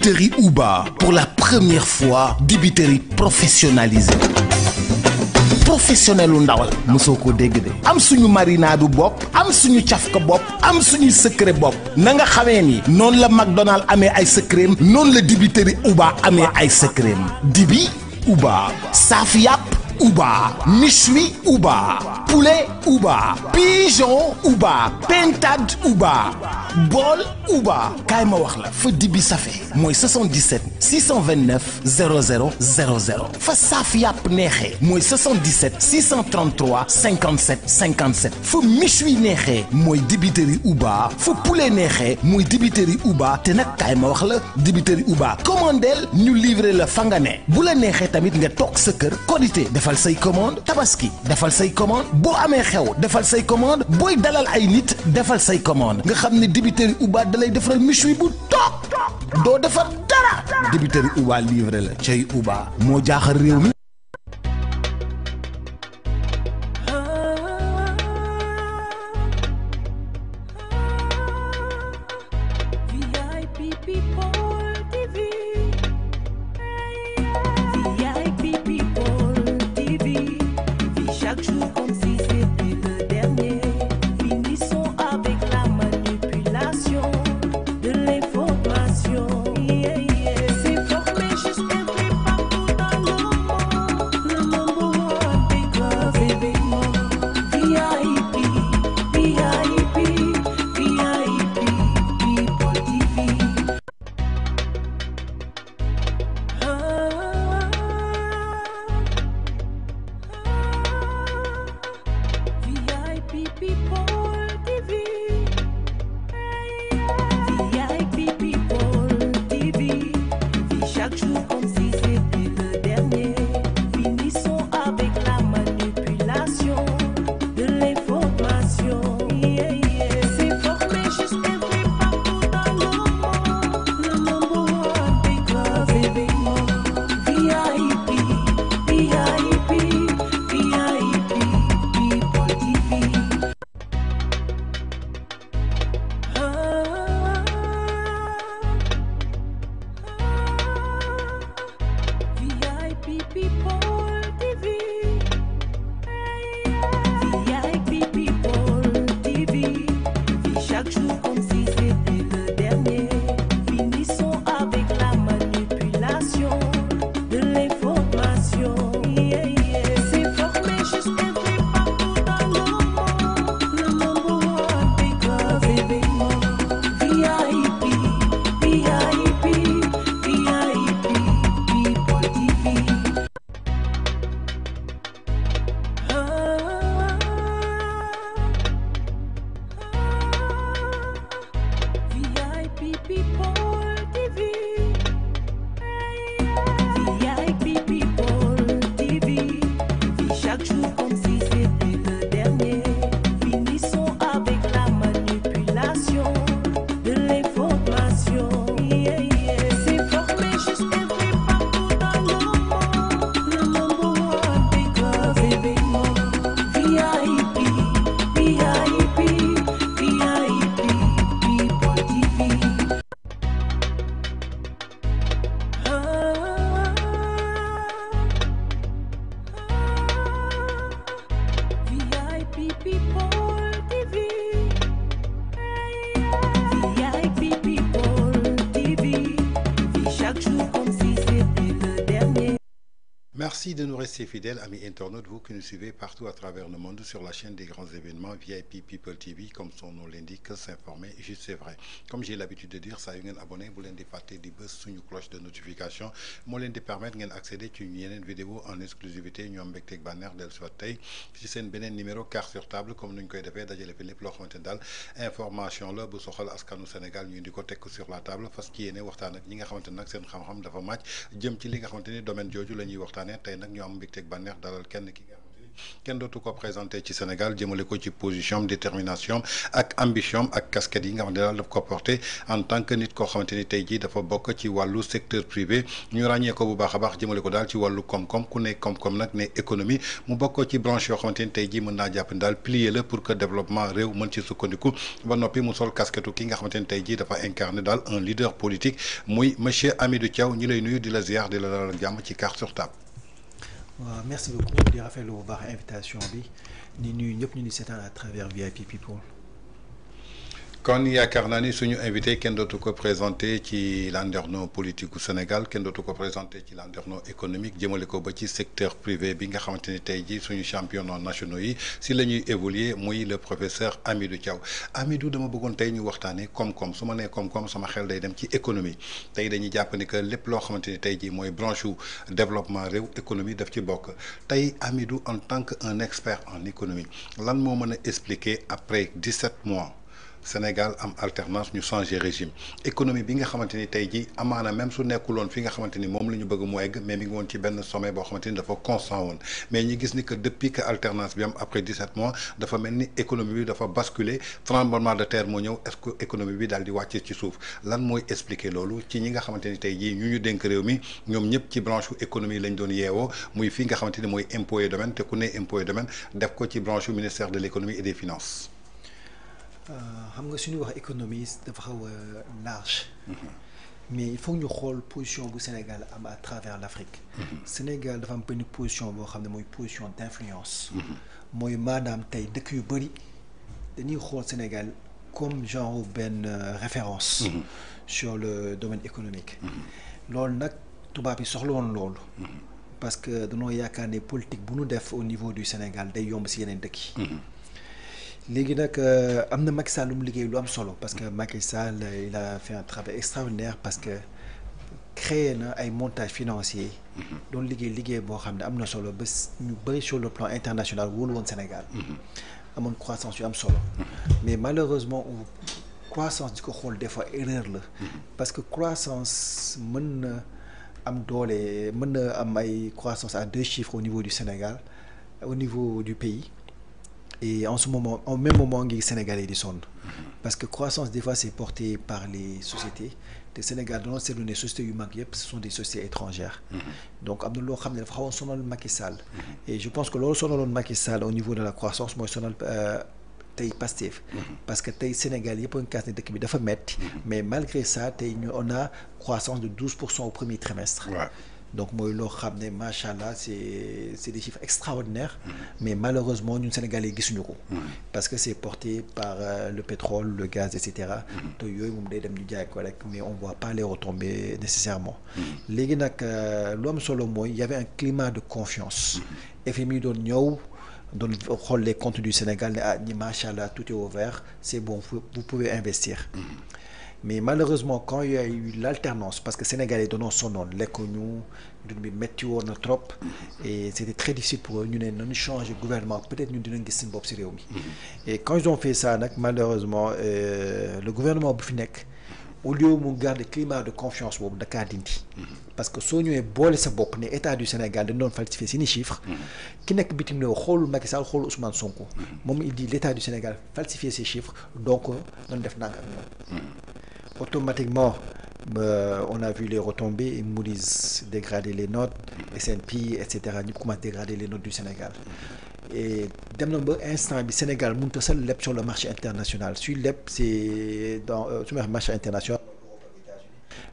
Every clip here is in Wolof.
Dibiterie Uba, pour la première fois, dibiterie professionnalisée. Professionnel u ndawal mosoo ko dégg de am suñu marinade bopp am suñu cafka bopp am suñu secret bopp na nga xamee ni noonu la McDonald amee ay secret noonu la dibiterie Uba amee ay secret dibi Uba saaf yàpp Uba méchoui Uba poulet Uba pigeon Uba pintade Uba bool Uba kaay ma wax la fa dibi safe mooy 77 629 00 00 fa saaf yàpp neexee mooy 77 633 57 57 fa méchoui neexee mooy dibiterie Uba fa poulet neexee mooy dibiterie Uba te nag kaay ma wax la dibiterie Uba commandeel ñu livrer la fa nga ne bu la neexee tamit nga toog sa kër Korité defal say commande Tabaski defal say commande boo amee xew defal say commande booy dalal ay nit defal say commande nga xam ne dibiterie Uba dalay defaral méchoui bu toog doo defar dara dibiterie Uba livré la cay Uba moo jaaxal réew mi. Merci de nous rester fidèles, amis internautes, vous qui nous suivez partout à travers le monde sur la chaîne des grands événements VIP People TV, comme son nom l'indique, s'informer, juste c'est vrai. Comme j'ai l'habitude de dire, ça y est, abonné, vous l'avez parté des buzz sur une cloche de notification, moi l'un de permettre d'accéder à une vidéo en exclusivité, nous avons un banner del soirée, si c'est un beneen numéro carte sur table, comme nous l'avons fait, d'ailleurs les lépp loo xamante daal information la bu soxal askanu Sénégal ñu di ko teg sur la table fas ki yéene waxtaan ak ñi nga xamante nag seen xam-xam dafa màcc jëm ci li nga xamante ni domaine jooju la ñuy waxtaanee tey nag ñu am mbégteeg bànneex dalal kenn ki nga xamante ni kenn dootu ko présenté ci Sénégal jëmale ko ci position détermination ak ambition ak casquette yi nga xam ne daal daf ko porté en tant que nit koo xamante ni tey jii dafa bokk ci wàllu secteur privé ñu ràññee ko bu baax a baax jëmale ko daal ci wàllu koom-koom ku ne koom-koom nag ne économie mu bokk ci branche yoo xamante ni tey jii mën naa jàpp ni daal plier la pour que développement réew mën ci sukkandiku ba noppi mu sol casquette ki nga xamante ni tey jii dafa incarné daal un leader politique muy monsieur Hamidou Thiaw ñi lay nuyu di la ziar di la dalal jàmm ci Carte sur Table. waaw merci beaucoup di rafetlu bu baax invitation bi di nuyu ñëpp ñu di seetaan à travers VIP People. kon yaakaar naa ni suñu invité kenn dootu ko présenté ci landerneau politique u Sénégal kenn dootu ko présenté ci landerneau économique jëmale ko ba ci secteur privé bi nga xamante ni tey jii suñu championnat nationaux yi si la ñuy évoluer muy le professeur Hamidou Thiaw Hamidou dama bëggoon tey ñu waxtaanee koom-koom su ma nee koom-koom sama xel day dem ci économie tey dañuy jàpp ni que lépp loo xamante ni tey jii mooy branche u développement réew économie daf ci bokk tey Hamidou en tant que un expert en économie lan moo mën a expliquer après 17 mois. Sénégal am alternance ñu changé régime économie bi nga xamante ni tey jii amaana même su nekkuloon fi nga xamante ni moom la ñu bëgg mu egg mais mi ngi woon ci benn sommet boo xamante ni dafa constant woon mais ñi gis ni que depuis que alternance bi am après 17 mois dafa mel ni économie bi dafa basculer tremblement de terre moo ñëw est-ce que économie bi daal di wàcce ci suuf lan mooy expliquer loolu ci ñi nga xamante ni tey jii ñu dénk réew mi ñoom ñëpp ci branche économie lañ doon yeewoo muy fi nga xamante ni mooy impôt et domaine te ku ne impôt et domaine def ko ci branche ministère de l'économie et des finances. xam nga suñu wax économie dafa xaw a large. mais il faut ñu xool position bu Sénégal am à travers l'Afrique. Sénégal dafa am benn position boo xam ne mooy position d'influence. mooy maanaam tey dëkk yu bëri dañuy xool Sénégal comme genre benn référence. sur le domaine économique. loolu nag tubaab yi soxla woon loolu. parce que dañoo yaakaar ne politique bu nu def au niveau du Sénégal day yomb si yeneen dëkk yi. léegi nag am na Macky Sall lu mu liggéey lu am solo parce que Macky Sall il a fait un travail extraordinaire parce que créé na ay montages financiers. doon liggéey boo xam ne am na solo ba ñu bëri sur le plan international wóolu woon Sénégal. amoon croissance yu am solo. mais malheureusement croissance di ko xool des fois erreur la. parce que croissance mën na am doole mën na am ay croissance à 2 chiffres au niveau du Sénégal au niveau du pays. et en ce moment au même moment ngi Sénégalais di sonn parce que croissance des fois c'est porté par les sociétés te Sénégal dañoo seetlu ne sociétés yu mag yëpp ce sont des sociétés étrangères. donc am na loo xam ne dafa xawoon sonal Macky Sall. et je pense que loolu sonaloon Macky Sall au niveau de la croissance mooy sonal tey Pastef. parce que tey Sénégal yëpp a ngi kaas ne dëkk bi dafa metti mais malgré ça tey ñu on a croissance de 12% au premier trimestre. donc mooy loo xam ne macha allah c'est des chiffres extraordinaires. mais malheureusement ñun Sénégalais gisuñu ko. parce que c'est porté par le pétrole le gaz et cetera. te yooyu moom day dem ñu jaay ko rek mais on voit pas les retombées nécessairement. léegi nag lu am solo mooy y avait un climat de confiance. FMI doon ñëw doon xool les comptes du Sénégal ne ñi macha allah tout est au vert c'est bon vous pouvez investir. mais malheureusement quand il y a eu l'alternance parce que Sénégalais doonoo sonnoon lekk ñu dund bi métti woon na trop et c'était très difficile pour eux ñu ne nañu changer gouvernement peut-être ñun dinañ gis seen bopp ci réew mi. et quand ils ont fait ça nag malheureusement le gouvernement bu fi nekk au lieu mu garder climat de confiance boobu dakaa dindi. parce que soo ñëwee boole sa bopp ne état du Sénégal dañ doon falsifier seeni chiffres. ki nekk bitim réew xoolul Macky Sall xoolul Ousmane Sonko. moom il dit l'état du Sénégal falsifier ses chiffres donc noonu def nang ak ñoom. automatiquement on a vu les retombées Moody's dégrader les notes S&P et cetera ñu commencé dégrader les notes du Sénégal et dem na ba instant bi Sénégal mënut a seul leb sur le marché international suy leb c'est dans su ma marché international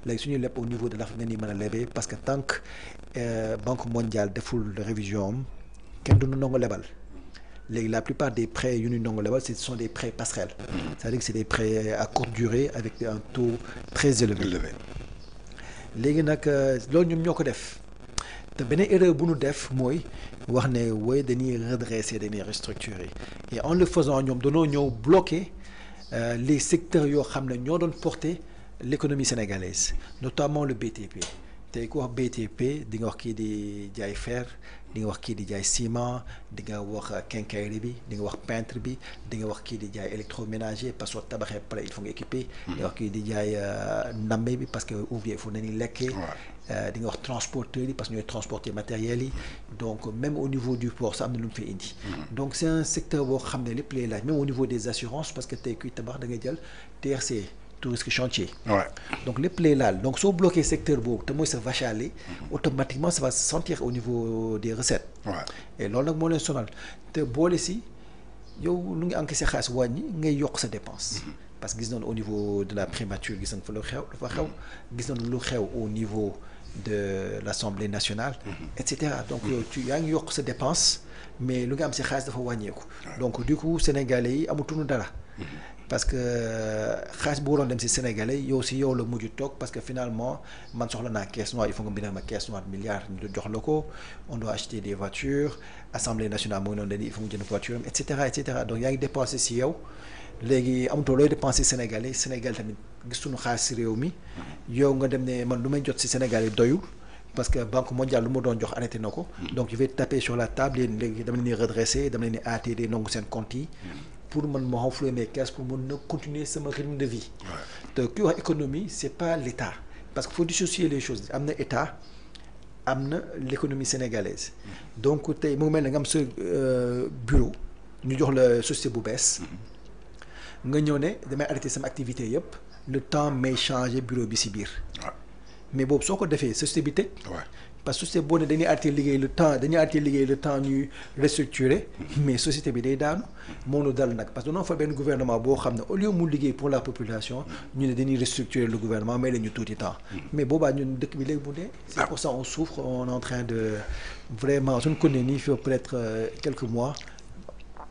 léegi suñuy leb au niveau de l'Afrique nañuy mën a lebee parce que tant que Banque mondiale deful révision am kenn du nangu lebal. léegi la plupart des prêts yu ñu nangu lebal ce sont des prêts passerelles. c'est-à-dire que c'est des prêts à courte durée avec un taux très élevé. léegi nag loolu ñoom ñoo ko def te beneen erreur bu ñu def mooy wax ne woy dañuy redresser dañuy restructurer et en le faisant ñoom dañoo ñëw bloquer les secteurs yoo xam ne ñoo doon porter l'économie sénégalaise notamment le BTP. tey ku wax BTP di nga wax kii di jaay fer di nga wax kii di jaay ciment di nga wax quincaillerie bi di nga wax peintre bi di nga wax kii di jaay électroménager parce que tabaxee pare il faut nga équiper. di nga wax kii di jaay ndambe bi parce que ouvrier il faut nañuy lekkee. di nga wax transporteurs yi parce que ñooy transporter matériels yi. donc même au niveau du port ça am na lu mu fay indi. donc c'est un secteur boo xam ne lépp lay laaj même au niveau des assurances parce que tey kuy tabax da ngay jël TRC. tout risque chantier. donc lépp lay laal donc soo bloqué secteur boobu te mooy sa vache à lait automatiquement ça va se sentir au niveau des recettes. et loolu nag moo leen sonal te boole si yow lu ngi encaissé xaalis wàññi ngay yokk sa dépense. parce que gis nañu au niveau de la primature gis nañu fa lu xew dafa xew. gis nañu lu xew au niveau de l'Assemblée nationale. et cetera donc yow yaa ngi yokk sa dépense mais lu nga am si xaalis dafa wàññeeku. donc du coup sénégalais yi amatuñu dara. parce que xaalis bu waroon dem ci sénégalais yow ci yow la mujj toog parce que finalement man soxla naa caisse noire il faut nga bindal ma caisse noire milliard ñu jox la ko on doit acheter des voitures assemblée nationale mooy noonu dañuy il faut nga jënd voiture et cetera donc yaa ngi dépensé ci yow léegi amatoo looy dépensé sénégalais Sénégal tamit gisuñu xaalis ci réew mi yow nga dem ne man lu may jot ci sénégalais doyul parce que banque mondiale lu ma doon jox arrêté na ko donc je vais taper sur la table léegi dama leen di redresser dama leen di ATD nangu seen compte yi pour man ma renflouer mes caisses pour mën na continuer sama rythme de vie. te kuy wax économie c'est pas l'État parce que faut dissocier les choses am na État am na l'économie sénégalaise. donc tey mu mel ne nga am sa bureau ñu jox la société bu bees. nga ñëw ne damay arrêter sama activité yëpp le temps may changer bureau bi ci biir. mais boobu soo ko defee société bi tëj. parce que société boo ne dañuy arrêté liggéey le temps ñuy restructurer mais société bi day daanu moo nu dal nag parce que dañoo fa benn gouvernement boo xam ne au lieu mu liggéey pour la population ñu ne dañuy restructurer le gouvernement mais la ñu tuuti temps mais boobaa ñun dëkk bi léegi bu dee c'est pour ça on souffre on est en train de vraiment suñu ko ne nii fi peut-être quelques mois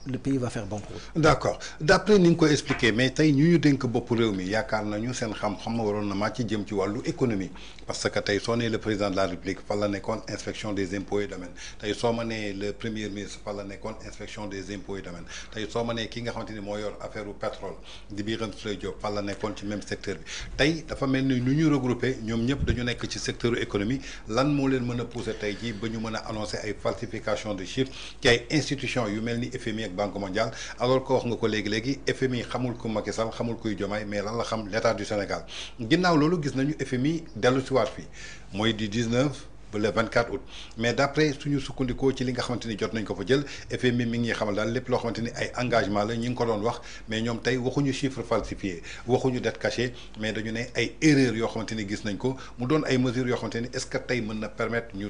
le pays va faire banqueroute. d'accord d'après ni nga ko expliqué mais tey ñu dénk bopp réew mi yaakaar nañu seen xam-xam waroon na màcc jëm ci wàllu économie parce que tey soo nee le président de la République fa la nekkoon inspection des impôts et domaines tey soo ma nee le premier ministre fa la nekkoon inspection des impôts et domaines tey soo ma nee ki nga xamante ni moo yor affaire u pétrole di Birame Souleye Diop fa la nekkoon ci même secteur bi tey dafa mel ni ñu regroupé ñoom ñëpp dañu nekk ci secteur économie lan moo leen mën a pousser tey jii ba ñu mën a annoncer ay falsification de chiffres ci ay institutions yu mel ni FMI Banque mondiale alors que wax nga ko léegi FMI xamul ku Macky Sall xamul kuy Diomaye mais lan la xam l'état du Sénégal ginnaaw loolu gis nañu FMI dellu si waat fii mooy du 19 ba le 24 août mais d'après suñu sukkandikoo ci li nga xamante ni jot nañ ko fa jël FMI mi ngi xamal daal lépp loo xamante ni ay engagement la ñi ngi ko doon wax mais ñoom tey waxuñu chiffre falsifié waxuñu dette cachée mais dañu ne ay erreurs yoo xamante ni gis nañ ko mu doon ay mesures yoo xamante ni est-ce que tey mën na permettre ñu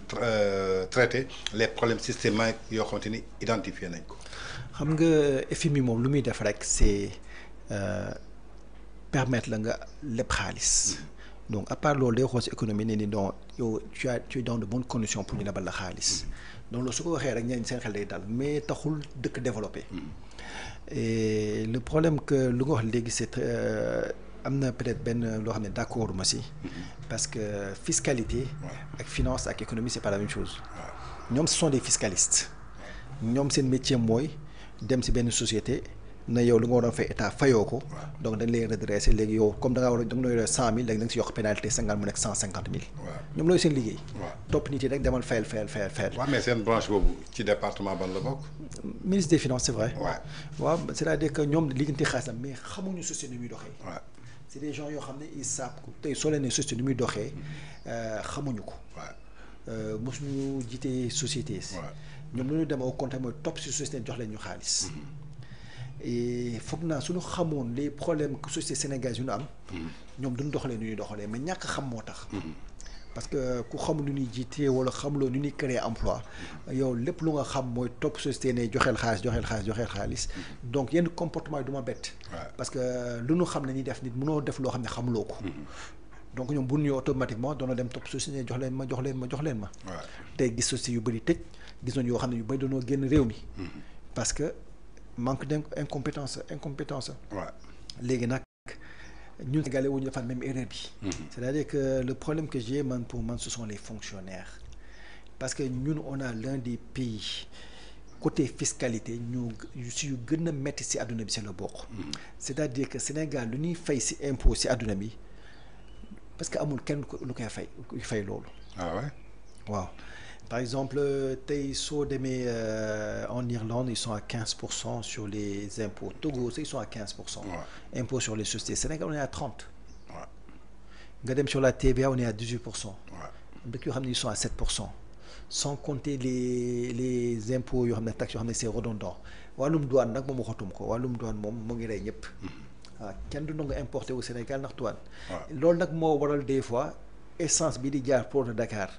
traiter les problèmes systémiques yoo xamante ni identifié nañ ko. xam nga FMI moom lu muy def rek c'est permettre la nga leb xaalis donc à part loolu day xool ci économie ne ni donc yow tu es dans de bonnes conditions pour ñu lebal la xaalis donc loolu su ko waxee rek ñenn seen xel day dal mais taxul dëkk développé et le problème que lu nga wax léegi c'est am na peut-être benn loo xam ne d'accord ma ci parce que fiscalité ak finance ak économie c'est pas la même chose ñoom ce sont des fiscalistes ñoom seen métier mooy dem ci benn société na yow lu nga waroon fay état fayoo ko donc dañ lay redresser léegi yow comme da ngaa war a da nga yore 100 000 léegi da nga ci yokk pénalité 50 mu nekk 150 000. ñoom looy seen liggéey. topp nit yi rek demal fayal. waaw mais seen branche boobu ci département ban la bokk. ministre des finances c'est vrai. waaw c'est-à-dire que ñoom liggéeyante xaalis la mais xamuñu société ni muy doxee. c'est des gens yoo xam ne ils savent ko tey soo leen ne société ni muy doxee xamuñu ko. mosuñu jiite société. ñoom lu ñu dem au compte mooy topp ci société jox leen ñu xaalis. et foog naa suñu xamoon les problèmes que société sénégalaise yu ñu am. ñoom duñ doxalee nu ñuy doxalee mais ñàkk xam moo tax. parce que ku xamul nu ñuy jiite wala xamuloo nu ñuy créer emploi yow lépp lu nga xam mooy topp société ne joxeel xaalis donc yenn comportement yi du ma bett. parce que lu ñu xam ne ñuy def nit mënoo def loo xam ne xamuloo ko. donc ñoom bu ñu automatiquement doona dem topp société jox leen ma. tey gis société yu bëri tëj gis nañu yoo xam ne yu bëri dañoo génn réew mi. parce que manque d'incompétence. léegi nag ñun Sénégalais wu ñu defaat même erreur bi. c'est-à-dire que le problème que j'ai pour man ce sont les fonctionnaires parce que ñun on a l'un des pays côté fiscalité ñu yu gën a metti ci àdduna bi ci la bokk. c'est-à-dire que Sénégal lu ñuy fay ci impôt ci àdduna bi parce que amul kenn lu koy fay loolu. waaw par exemple tey soo demee en Irlande ils sont à 15% sur les impôts. Togo ils sont à 15%. Ouais. Impôts sur les sociétés. Sénégal on est à 30. Ouais. nga dem sur la TVA on est à 18%. Ouais. dëkk yoo xam ne ils sont à 7%. sans compter les impôts yoo xam ne taxes yoo xam ne c'est redondant wàllum douane nag moom waxatum ko wàllum douane moom mu ngi rey ñëpp. waaw kenn du nangu importé au Sénégal ndax douane. loolu nag moo waral des fois essence bi di jaar port de Dakar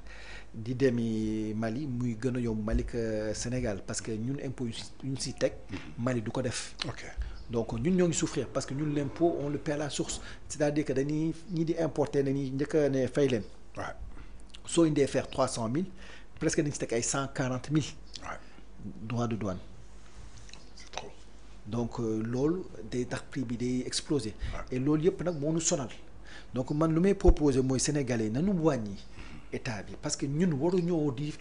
di demi Mali muy gën a yomb Mali que Sénégal parce que ñun impôt yu ñu si teg. Mali du ko def. ok donc ñun ñoo ngi souffrir parce que ñun l'impôt on le paie à la source c'est-à-dire que dañuy ñi di importer nañuy njëkk a ne fay leen. waaw soo indee faire 300 000 presque dañ si teg ay 140 000. waaw droit de douane. c'est trop. donc loolu day tax prix bi day exploser. et loolu yëpp nag moo ñu sonal. donc man lu may proposer mooy sénégalais nanu wàññi état bi parce que ñun waruñoo di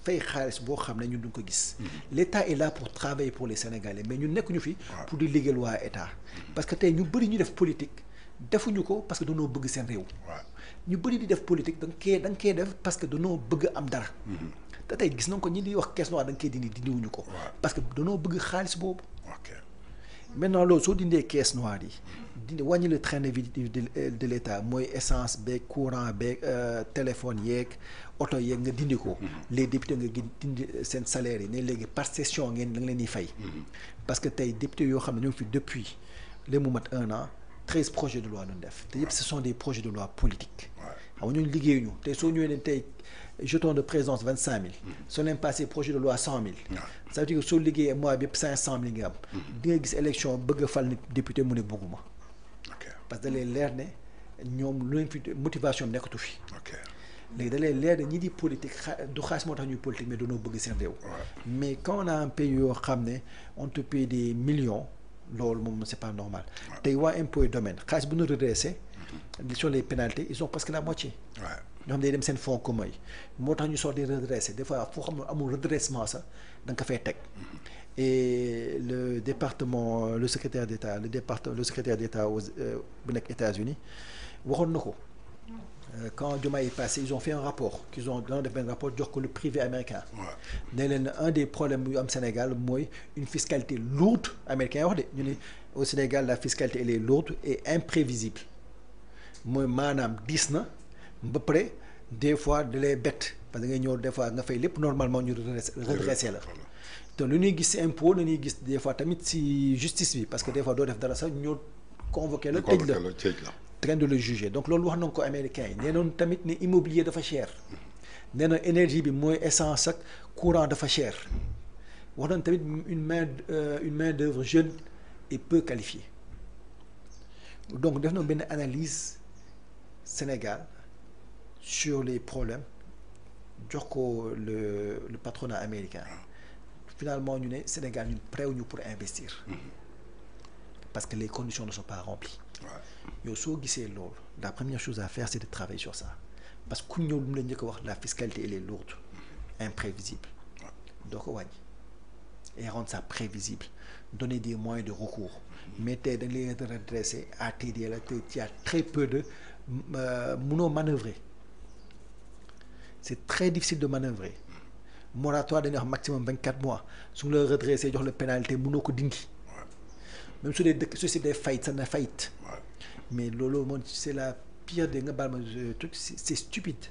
fay xaalis boo xam ne ñun duñ ko gis. l'état est là pour travailler pour les sénégalais mais ñun nekkuñu fi. pour di liggéeyal waa état. parce que tey ñu bëri ñu def politique defuñu ko parce que dañoo bëgg seen réew. ñu bëri di def politique da nga koy def parce que dañoo bëgg am dara. te tey gis nañ ko ñi di wax caisse noire da nga koy dindiwuñu ko. parce que dañoo bëgg xaalis boobu. maintenant loolu soo dindee caisse noire yi. wàññi le train de vie de l'état mooy essence beeg courant beeg téléphone yeeg oto yeeg nga dindi ko. les députés nga dindi seen salaire yi ne léegi par session ngeen da nga leen di fay. parce que tey députés yoo xam ne ñoo ngi fi depuis léegi mu mat 1 an 13 projets de loi lañ def te yëpp ce sont des projets de loi politiques. xam nga ñooñu liggéeyuñu tey soo ñëwee ne tey jeton de présence 25 000. soo leen passé projet de loi 100 000. ça veut dire que soo liggéeyee mois bi yëpp 500 000 nga am. di nga gis élection bëgg a fal nit député mu ne bëgguma. parce que da lay leer ne ñoom lu leen fi motivation bi nekkatu fi. léegi da lay leer ne ñi di politique du xaalis moo tax ñuy politique mais dañoo bëgg seen réew. mais quand on a un pays yoo xam ne on te paye des millions loolu moom c'est pas normal. tey waa impôt et domaine xaalis bu ñu redressé. sur les pénalités ils ont presque la moitié. ñoo xam ne day dem seen fonds commun yi moo tax ñu soog di redressé des fois foo xam ne amul redressement sax da nga ko fay teg. et le département le secrétaire d'État le secrétaire d'État bu nekk États-Unis waxoon na ko quand Diomaye est passé ils ont fait un rapport dañoo def benn rapport jox ko le privé américain. ne leen un des problèmes yu am Sénégal mooy une fiscalité lourde américain wax de ñu ne au Sénégal la fiscalité elle est lourde et imprévisible mooy maanaam diis na ba pare des fois da lay bett parce que ngay ñëw des fois nga fay lépp normalement ñu redressé la. te lu ñuy gis ci impôt la ñuy gis des fois tamit ci justice bi parce que des fois doo def dara sax ñoo convoqué la tëj la train de le juger donc loolu wax nañ ko américains yi nee noonu tamit ne immobilier dafa cher nee na énergie bi mooy essence ak courant dafa cher wax nañ tamit une main d'œuvre jeune et peu qualifiée donc def na benn analyse Sénégal sur les problèmes jox ko le patronat américain finalement ñu ne Sénégal ñun prêt ñu pour investir parce que les conditions ne sont pas remplies yow soo gisee loolu la première chose à faire c'est de travailler sur ça parce que ku ñëw lu mu la njëkk a wax la fiscalité elle est lourde imprévisible doo ko wàññi et rendre ça prévisible donner des moyens de recours mais tey dañ leen redresser à TD la te y a très peu de mënoo manœuvrer c'est très difficile de manœuvrer moratoire dañuy wax maximum 24 mois su ñu la redressé jox la pénalité mënoo ko dindi même su dee dëkk société fayit sax na fayit mais loolu moom c'est la pire de nga baal ma truc c'est stupide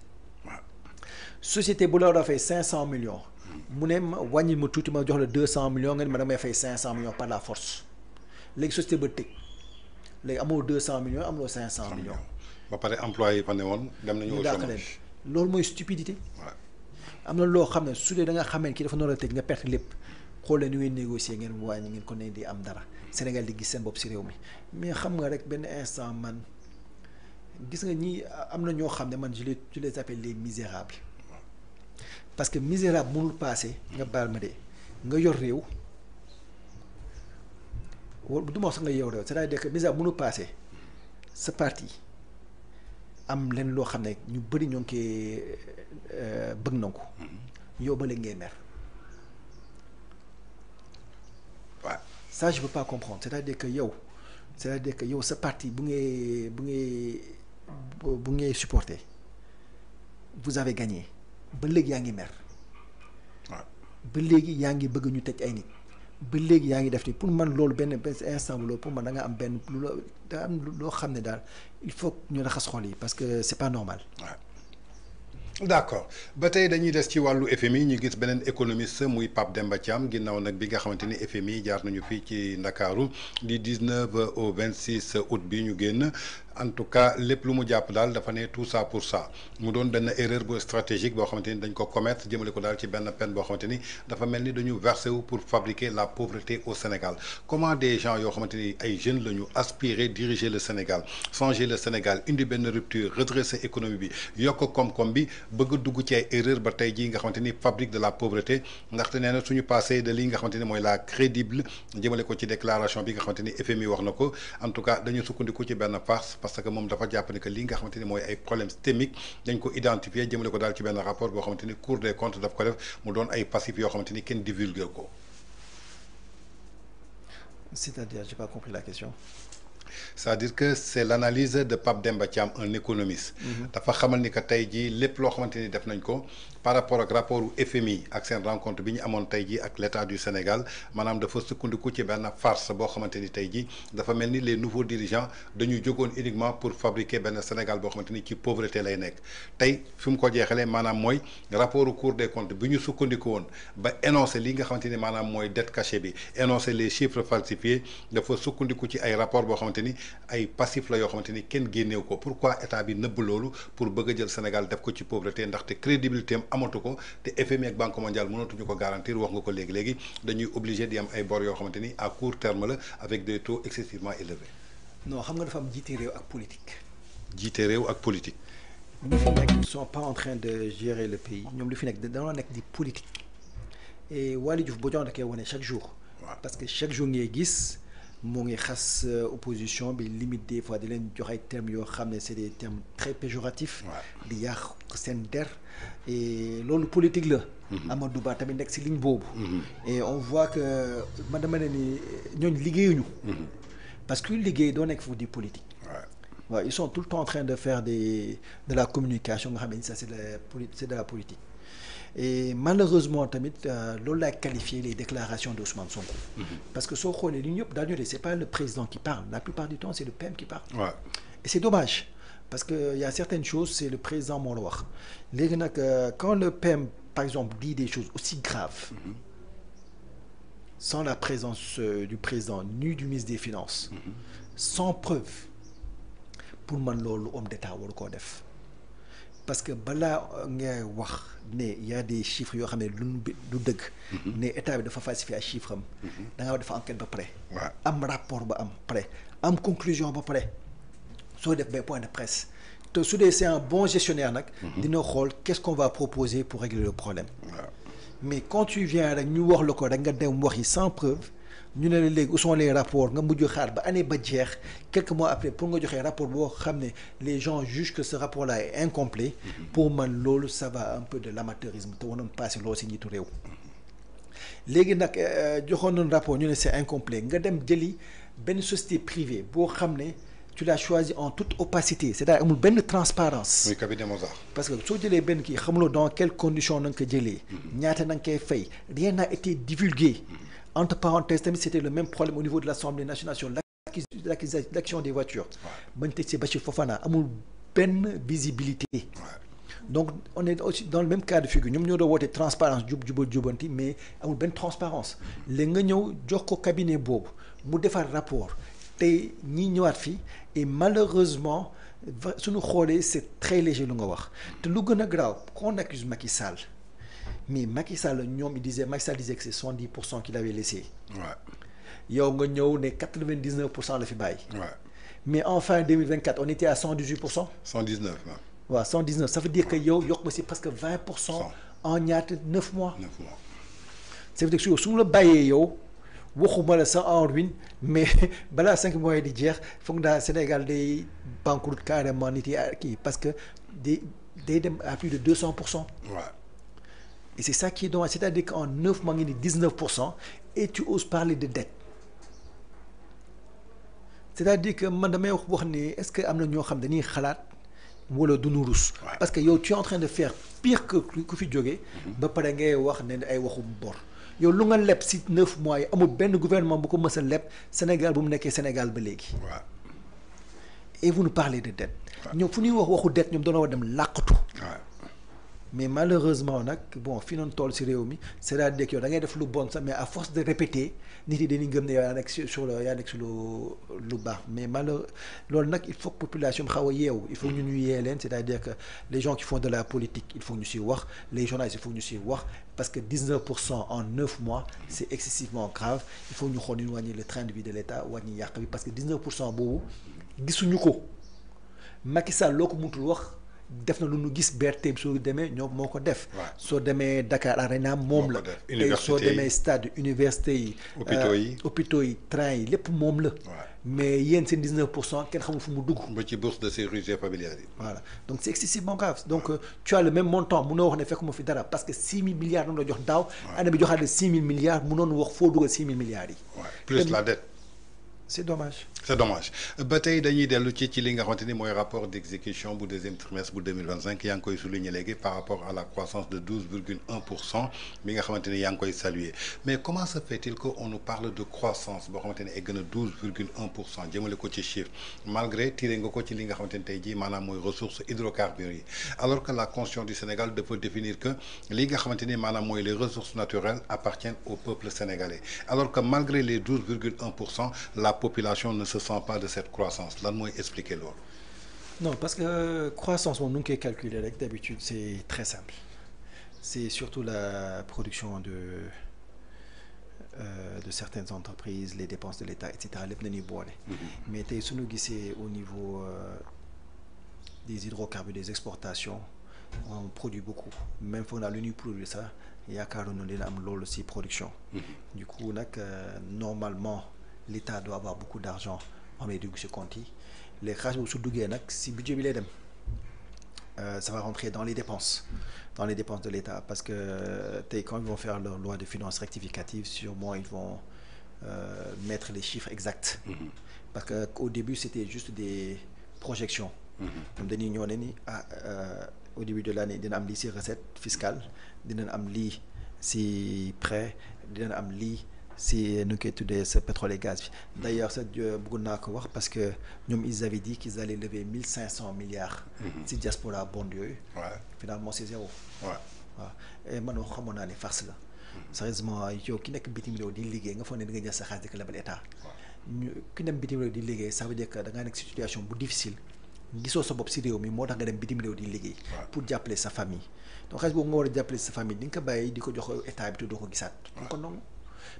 société bu la war a fay 500 millions mu ne ma wàññi ma tuuti ma jox la 200 millions nga ne ma damay fay 500 millions par la force léegi société ba tëj léegi amoo 200 millions amoo 500 millions. ba pare employé yi fa ne woon dem nañu au chômage loolu mooy stupidité. am na loo xam ne su dee da nga xamee kii dafa noonu la tëj nga perte lépp xool leen ni ngeen négocier ngeen wàññi ngeen ko ne di am dara Sénégal di gis seen bopp si réew mi mais xam nga rek benn instant man gis nga ñi am na ñoo xam ne man je les appelle les misérables parce que misérable mënul passé nga baal ma de nga yor réew du ma wax sax nga yor réew c'est-à-dire que misérable mënul passé sa parti am leen loo xam ne ñu bëri ñoo ngi koy bëgg na ko yow ba léegi ngay mer waaw ça je peux pas comprendre c'est-à-dire que yow sa parti bu ngay supporter vous avez gagné ba léegi yaa ngi mer ba léegi yaa ngi bëgg ñu tëj ay nit ba léegi yaa ngi def ni pour man loolu benn instant loolu pour man da nga am benn lu la da am loo xam ne daal il faut ñu raxas xol yi parce que c'est pas normal. d'accord ba tey dañuy des ci wàllu FMI ñu gis beneen économiste muy Pape Demba Thiam ginnaaw nag bi nga xamante ni FMI jaar nañu fii ci Ndakaaru di 19 au 26 août bi ñu génn en tout cas lépp lu mu jàpp daal dafa ne tout ça pour ça mu doon benn erreur bu stratégique boo xamante ni dañ ko commettre jëmale ko daal ci benn peine boo xamante ni dafa mel ni dañu versé wu pour fabriquer la pauvreté au Sénégal comment des gens yoo xamante ni ay jeunes la ñu aspirer diriger le Sénégal changer le Sénégal indi benn rupture redresser économie bi yokk koom-koom bi bëgg dugg ci ay erreur ba tey jii nga xamante ni fabrique de la pauvreté ndaxte nee na suñu passé de li nga xamante ni mooy la crédible jëmale ko ci déclaration bi nga xamante ni FMI wax na ko en tout cas dañu sukkandiku ci benn farce parce que moom dafa jàpp ne que li nga xamante ni mooy ay problèmes systémiques dañ ko identifier jëmale ko daal ci benn rapport boo xamante ni Cour des comptes daf ko def mu doon ay passifs yoo xamante ni kenn divulgué ko. C'est-à-dire, j'ai pas compris la question. C'est-à-dire que c'est l'analyse de Pape Demba Thiam un économiste. dafa xamal ni que tey jii lépp loo xamante ni def nañ ko par rapport ak rapport u FMI ak seen rencontre bi ñu amoon tey jii ak l'État du Sénégal maanaam dafa sukkandiku ci benn farce boo xamante ni tey jii dafa mel ni les nouveaux dirigeants dañu jógoon uniquement pour fabriquer benn Sénégal boo xamante ni ci pauvreté lay nekk tey fi mu ko jeexalee maanaam mooy rapport u Cour des comptes bi ñu sukkandiku woon ba énoncer li nga xamante ni maanaam mooy dette cachée bi énoncer les chiffres falsifiés dafa sukkandiku ci ay rapport boo xamante ni ay passif la yoo xamante ni kenn génneew ko pourquoi état bi nëbb loolu pour bëgg a jël Sénégal def ko ci pauvreté ndaxte crédibilité am amatu ko te FMI ak Banque mondiale mënatuñu ko garantir wax nga ko léegi dañuy obligé di am ay bor yoo xamante ni à court terme la avec des taux excessivement élevés. non xam nga dafa am jiite réew ak politique. jiite réew ak politique. ñi fi nekk ils sont pas en train de gérer le pays ñoom li fi nekk dañoo nekk di politique et Waly Diouf Bodiang da koy wane chaque jour. parce que chaque jour ngay gis. moo ngi xas opposition bi limite des fois di leen jox ay termes yoo xam ne c'est des termes très péjoratifs. di yàq seen der et loolu politique la. Amadou Ba tamit nekk ci ligne boobu. et on voit que man dama ne ni ñooñu liggéeyuñu. parce que liggéey doo nekk foofu di politique. waaw ils sont tout le temps en train de faire de la communication nga xam ne ça c'est de la politique. et malheureusement tamit loolu laay qualifier les déclarations de Ousmane Sonko. parce que soo xoolee li ñu yëpp dañu ne c'est pas le président qui parle la plupart du temps c'est le PM qui parle. et c'est dommage parce que y a certaines choses c'est le président moo la wax léegi nag quand le PM par exemple dit des choses aussi graves. sans la présence du président ni du ministre des Finances. sans preuve pour man loolu homme d'État waru koo def. parce que balaa ngay wax ne y a des chiffres yoo xam ne du dëgg. ne état bi dafa falsifier ay chiffres am. da nga dafa enquête ba pare. am rapport ba am pare am conclusion ba pare soo def bay point de presse te su dee c'est un bon gestionnaire nag. dina xool qu'est-ce qu'on va proposer pour régler le problème. mais quand tu viens rek ñu wax la ko rek nga dem wax yi sans preuve. ñu ne la léegi où sont les rapports nga mujj xaar ba année ba jeex quelques mois après pour nga joxee rapport boo xam ne les gens jugent que ce rapport là est incomplet. pour man loolu ça va un peu de l'amateurisme te waroon passé loolu ci njiitu réew. léegi nag joxoon nañu rapport ñu ne c'est incomplet nga dem jëli benn société privée boo xam ne tu l'as choisi en toute opacité c'est-à-dire amul benn transparence. muy cabinet Mozart. parce que soo jëlee benn kii xamuloo dans quelles conditions na nga ko jëlee. ñaata na nga koy fay rien n'a été divulgué. entre parenthèses tamit c'était le même problème au niveau de l'Assemblée nationale sur l'acquisition des voitures. bañ tëj ci Bachir Fofana amul benn visibilité. donc on est aussi dans le même cas de figure ñoom ñoo doon woote transparence jubanti mais amul benn transparence léegi nga ñëw jox ko cabinet boobu mu defar rapport tey ñi ñëwaat fii et malheureusement suñu xoolee c'est très léger lu nga wax te lu gën a grave qu'on accuse Macky Sall. mais Macky Sall ñoom Macky Sall disait que c'est 70% qu'il avait laissé. yow nga ñëw ne 99% la fi bàyyi. mais en fin 2024 on était à 118%. 119 waaw 119 ça veut dire que yow yokk nga si presque 20% en ñaata 9 mois. 9 mois. ça veut dire que su la bàyyee yow waxuma la sa en ruine mais balaa 5 mois yi di jeex foog naa Sénégal day banqueroute carrément nit yi kii parce que day dem à plus de 200%. Et c'est ça qui est dommage c'est-à-dire qu'en 9 mois ngi ni 19% et tu oses parler de dette c'est-à-dire que man damay wax ni est-ce que am na ñoo xam dañuy xalaat wala du nu rus. parce que yow tu es en train de faire pire que ku fi jógee. ba pare ngay wax ne ay waxu bor. yow lu nga leb si 9 mois yi amul benn gouvernement bu ko mës a leb Sénégal bu mu nekkee Sénégal ba léegi. et vous nous parlez de dette. ñoom fu ñuy wax waxu dette ñoom doona war dem làqatu. mais malheureusement nag bon fi noonu toll si réew mi c'est-à-dire que yow da ngay def lu bon sax mais à force de répéter nit yi dañuy gëm ne yow yaa nekk sur lu baax mais loolu nag il faut que population bi xaw a yeewu il faut ñu yee leen c'est-à-dire que les gens qui font de la politique il faut ñu siy wax les journalistes il faut ñu siy wax parce que 19% en 9 mois c'est excessivement grave il faut ñu xool ñu wàññi le train de vie de l'État wàññi yàq bi parce que 19% boobu gisuñu ko Macky Sall loo ko mutul wax. def na lu nu gis BRT soo demee ñoom moo ko def. soo demee Dakar Arena moom la. tey soo demee stade université yi. hôpitaux yi train yi lépp moom la. mais yéen seen 19% kenn xamul fu mu dugg. ba ci bourse de sécurité familiale yi. voilà donc c'est excessivement grave donc tu as le même montant mënoo wax ne fekk ma fi dara parce que 6 000 milliards noonu la jox daaw. année bi joxaat la 6 000 milliards mënoon wax foo dugal 6 000 milliards yi. plus la dette. c'est dommage. c'est dommage ba tey dañuy dellu ci li nga xamante ni mooy rapport d'exécution bu deuxième trimestre bu 2025 yaa ngi koy souligner léegi par rapport à la croissance de 12,1% bi nga xamante ni yaa ngi koy saluer mais comment se fait-il que on nous parle de croissance boo xamante ni egg na 12,1% jëmale ko ci chiffre malgré tiré nga ko ci li nga xamante ni tey jii maanaam mooy ressources hydrocarbures yi alors que la constitution du Sénégal dafa définir que li nga xamante ni maanaam mooy les ressources naturelles appartiennent au peuple sénégalais alors que malgré les 12,1% la population ne se sent pas de cette croissance lan mooy expliquer loolu. non parce que croissance moom nu ngi koy calculer rek d'habitude c'est très simple c'est surtout la production de certaines entreprises les dépenses de l'État et cetera lépp nañuy boole. mais tey suñu gisee au niveau des hydrocarbures des exportations on produit beaucoup même foog naa lu ñuy produire sax yaakaaroon na dina am loolu ci production. du coup nag normalement. l'État doit avoir beaucoup d'argent xam ne dugg ci compte yi les xaalis boobu su duggee nag ci budget bi lay dem ça va rentrer dans les dépenses de l'État parce que tey quand ils vont faire leur loi de finances rectificative sûrement ils vont mettre les chiffres exacts parce que au début c'était juste des projections ñoom dañuy ñëw ne ni au début de l'année dina am lii ci recette fiscale dina am lii ci prêt dina am lii si nu koy tuddee sa pétrole et gaz bi d'ailleurs sax bëggoon naa ko wax parce que ñoom ils avaient dit qu'ils allaient lever 1500 milliards si diaspora bond yooyu finalement c'est zéro waaw et man wax xamoon naa ne farce la sérieusement yow ki nekk bitim réew di liggéey nga foog ne da nga jël sa xaalis di ko lebal état ki dem bitim réew di liggéey ça veut dire que da ngaa nekk situation bu difficile gisoo sa bopp si réew mi moo tax nga dem bitim réew di liggéey pour jàppale sa famille donc xaalis boobu nga war a jàppale sa famille di nga ko bàyyi di ko jox état bi te doo ko gisaat kon non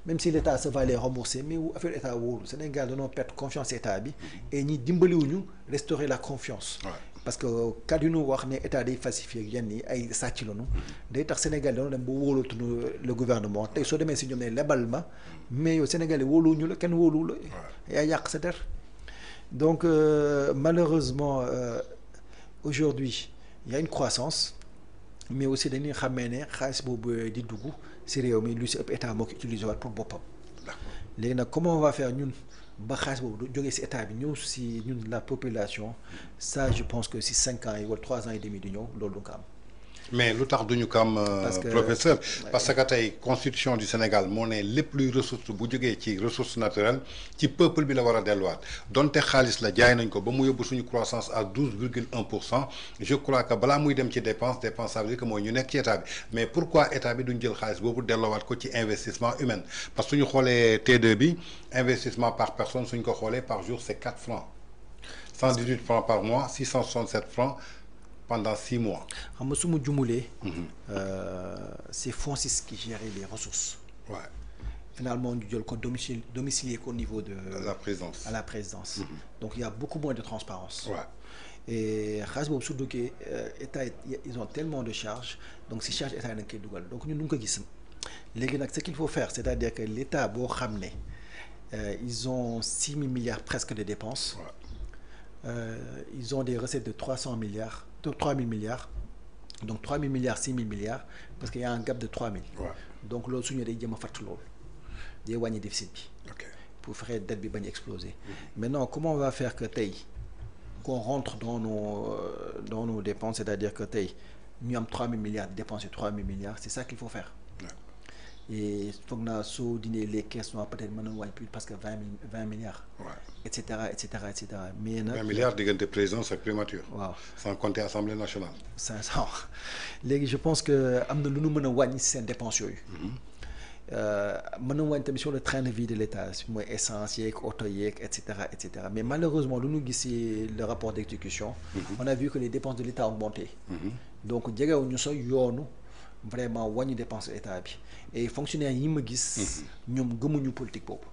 même si l'État se va les rembourser mais affaire état wóoru Sénégal dañoo perdre confiance état bi et ñi dimbaliwuñu restaurer la confiance parce que kàddu yu ñu wax ne état day falsifier ak yenn yi ay sàcc lañu day tax Sénégal dañoo dem ba wóolootuñu le gouvernement tey soo demee si ñoom ne lebal ma mais yow Sénégalais wóoluwuñu la kenn wóoluwu la yaa yàq sa der donc malheureusement aujourd'hui il y a une croissance mais aussi dañuy xamee ne xaalis boobu di dugg ci réew mi lu ci ëpp état moo ko utilisé waat pour boppam léegi nag comment on va faire ñun ba xaalis boobu du jógee ci état bi ñëw ci ñun la population ça je pense que ci 5 ans yi wala 3 ans et demi di ñëw loolu du ko am. mais lu tax duñu ko am professeur parce que tey constitution du Sénégal moo ne lépp luy ressource bu jógee ci ressource naturelle ci peuple bi la war a delluwaat donte xaalis la jaay nañ ko ba mu yóbbu suñu croissance à 12,1% je crois que balaa muy dem ci dépense ça veut dire que mooy ñu nekk ci état bi mais pourquoi état bi duñ jël xaalis boobu delloowaat ko ci investissement humain parce que suñu xoolee T2 bi investissement par personne suñ ko xoolee par jour c'est 4 francs 118 francs par mois 667 francs pendant 6 mois. xam nga su ma jumulee. c'est FONSIS qui gère les ressources. finalement ñu jël ko domicilier ko au niveau de. la présidence à la présidence. donc il y a beaucoup moins de transparence. et xaalis boobu su duggee état ils ont tellement de charges donc si charge état yi nañ koy dugal donc ñun ñu ngi ko gis léegi nag ce qu'il faut faire c'est-à-dire que l'état boo xam ne ils ont 6 000 milliards presque de dépenses. Ils ont des recettes de 300 milliards. de 3 000 milliards donc 3 000 milliards 6 000 milliards parce qu'il y a un gap de 3 000 donc loolu su ñu day jëm a fàtt loolu day wàññi déficit bi pour fexe dette bi bañ a exploser maintenant comment on va faire que tey qu'on rentre dans nos dépenses, c'est-à-dire que tey ñu am 3 000 milliards dépenser 3 000 milliards c'est ça qu'il faut faire. Et foog naa soo dindee les caisses noires peut-être mën na wàññi plus parce que 20 milliards. et cetera et cetera et cetera mais nag 20 milliards diggante présidence ak primature. waaw sans compter assemblée nationale. 500 léegi je pense que am na lu nu mën a wàññi seen dépenses yooyu. mën na wàññi tamit sur le train de vie de l'État mooy essence yeeg oto yeeg et cetera mais malheureusement lu ñu gis ci le rapport d'exécution. on a vu que les dépenses de l'État ont augmenté. donc jegewuñu sa yoonu vraiment wàññi dépense état bi et fonctionnaires yi ma gis. ñoom gëmuñu politique boobu.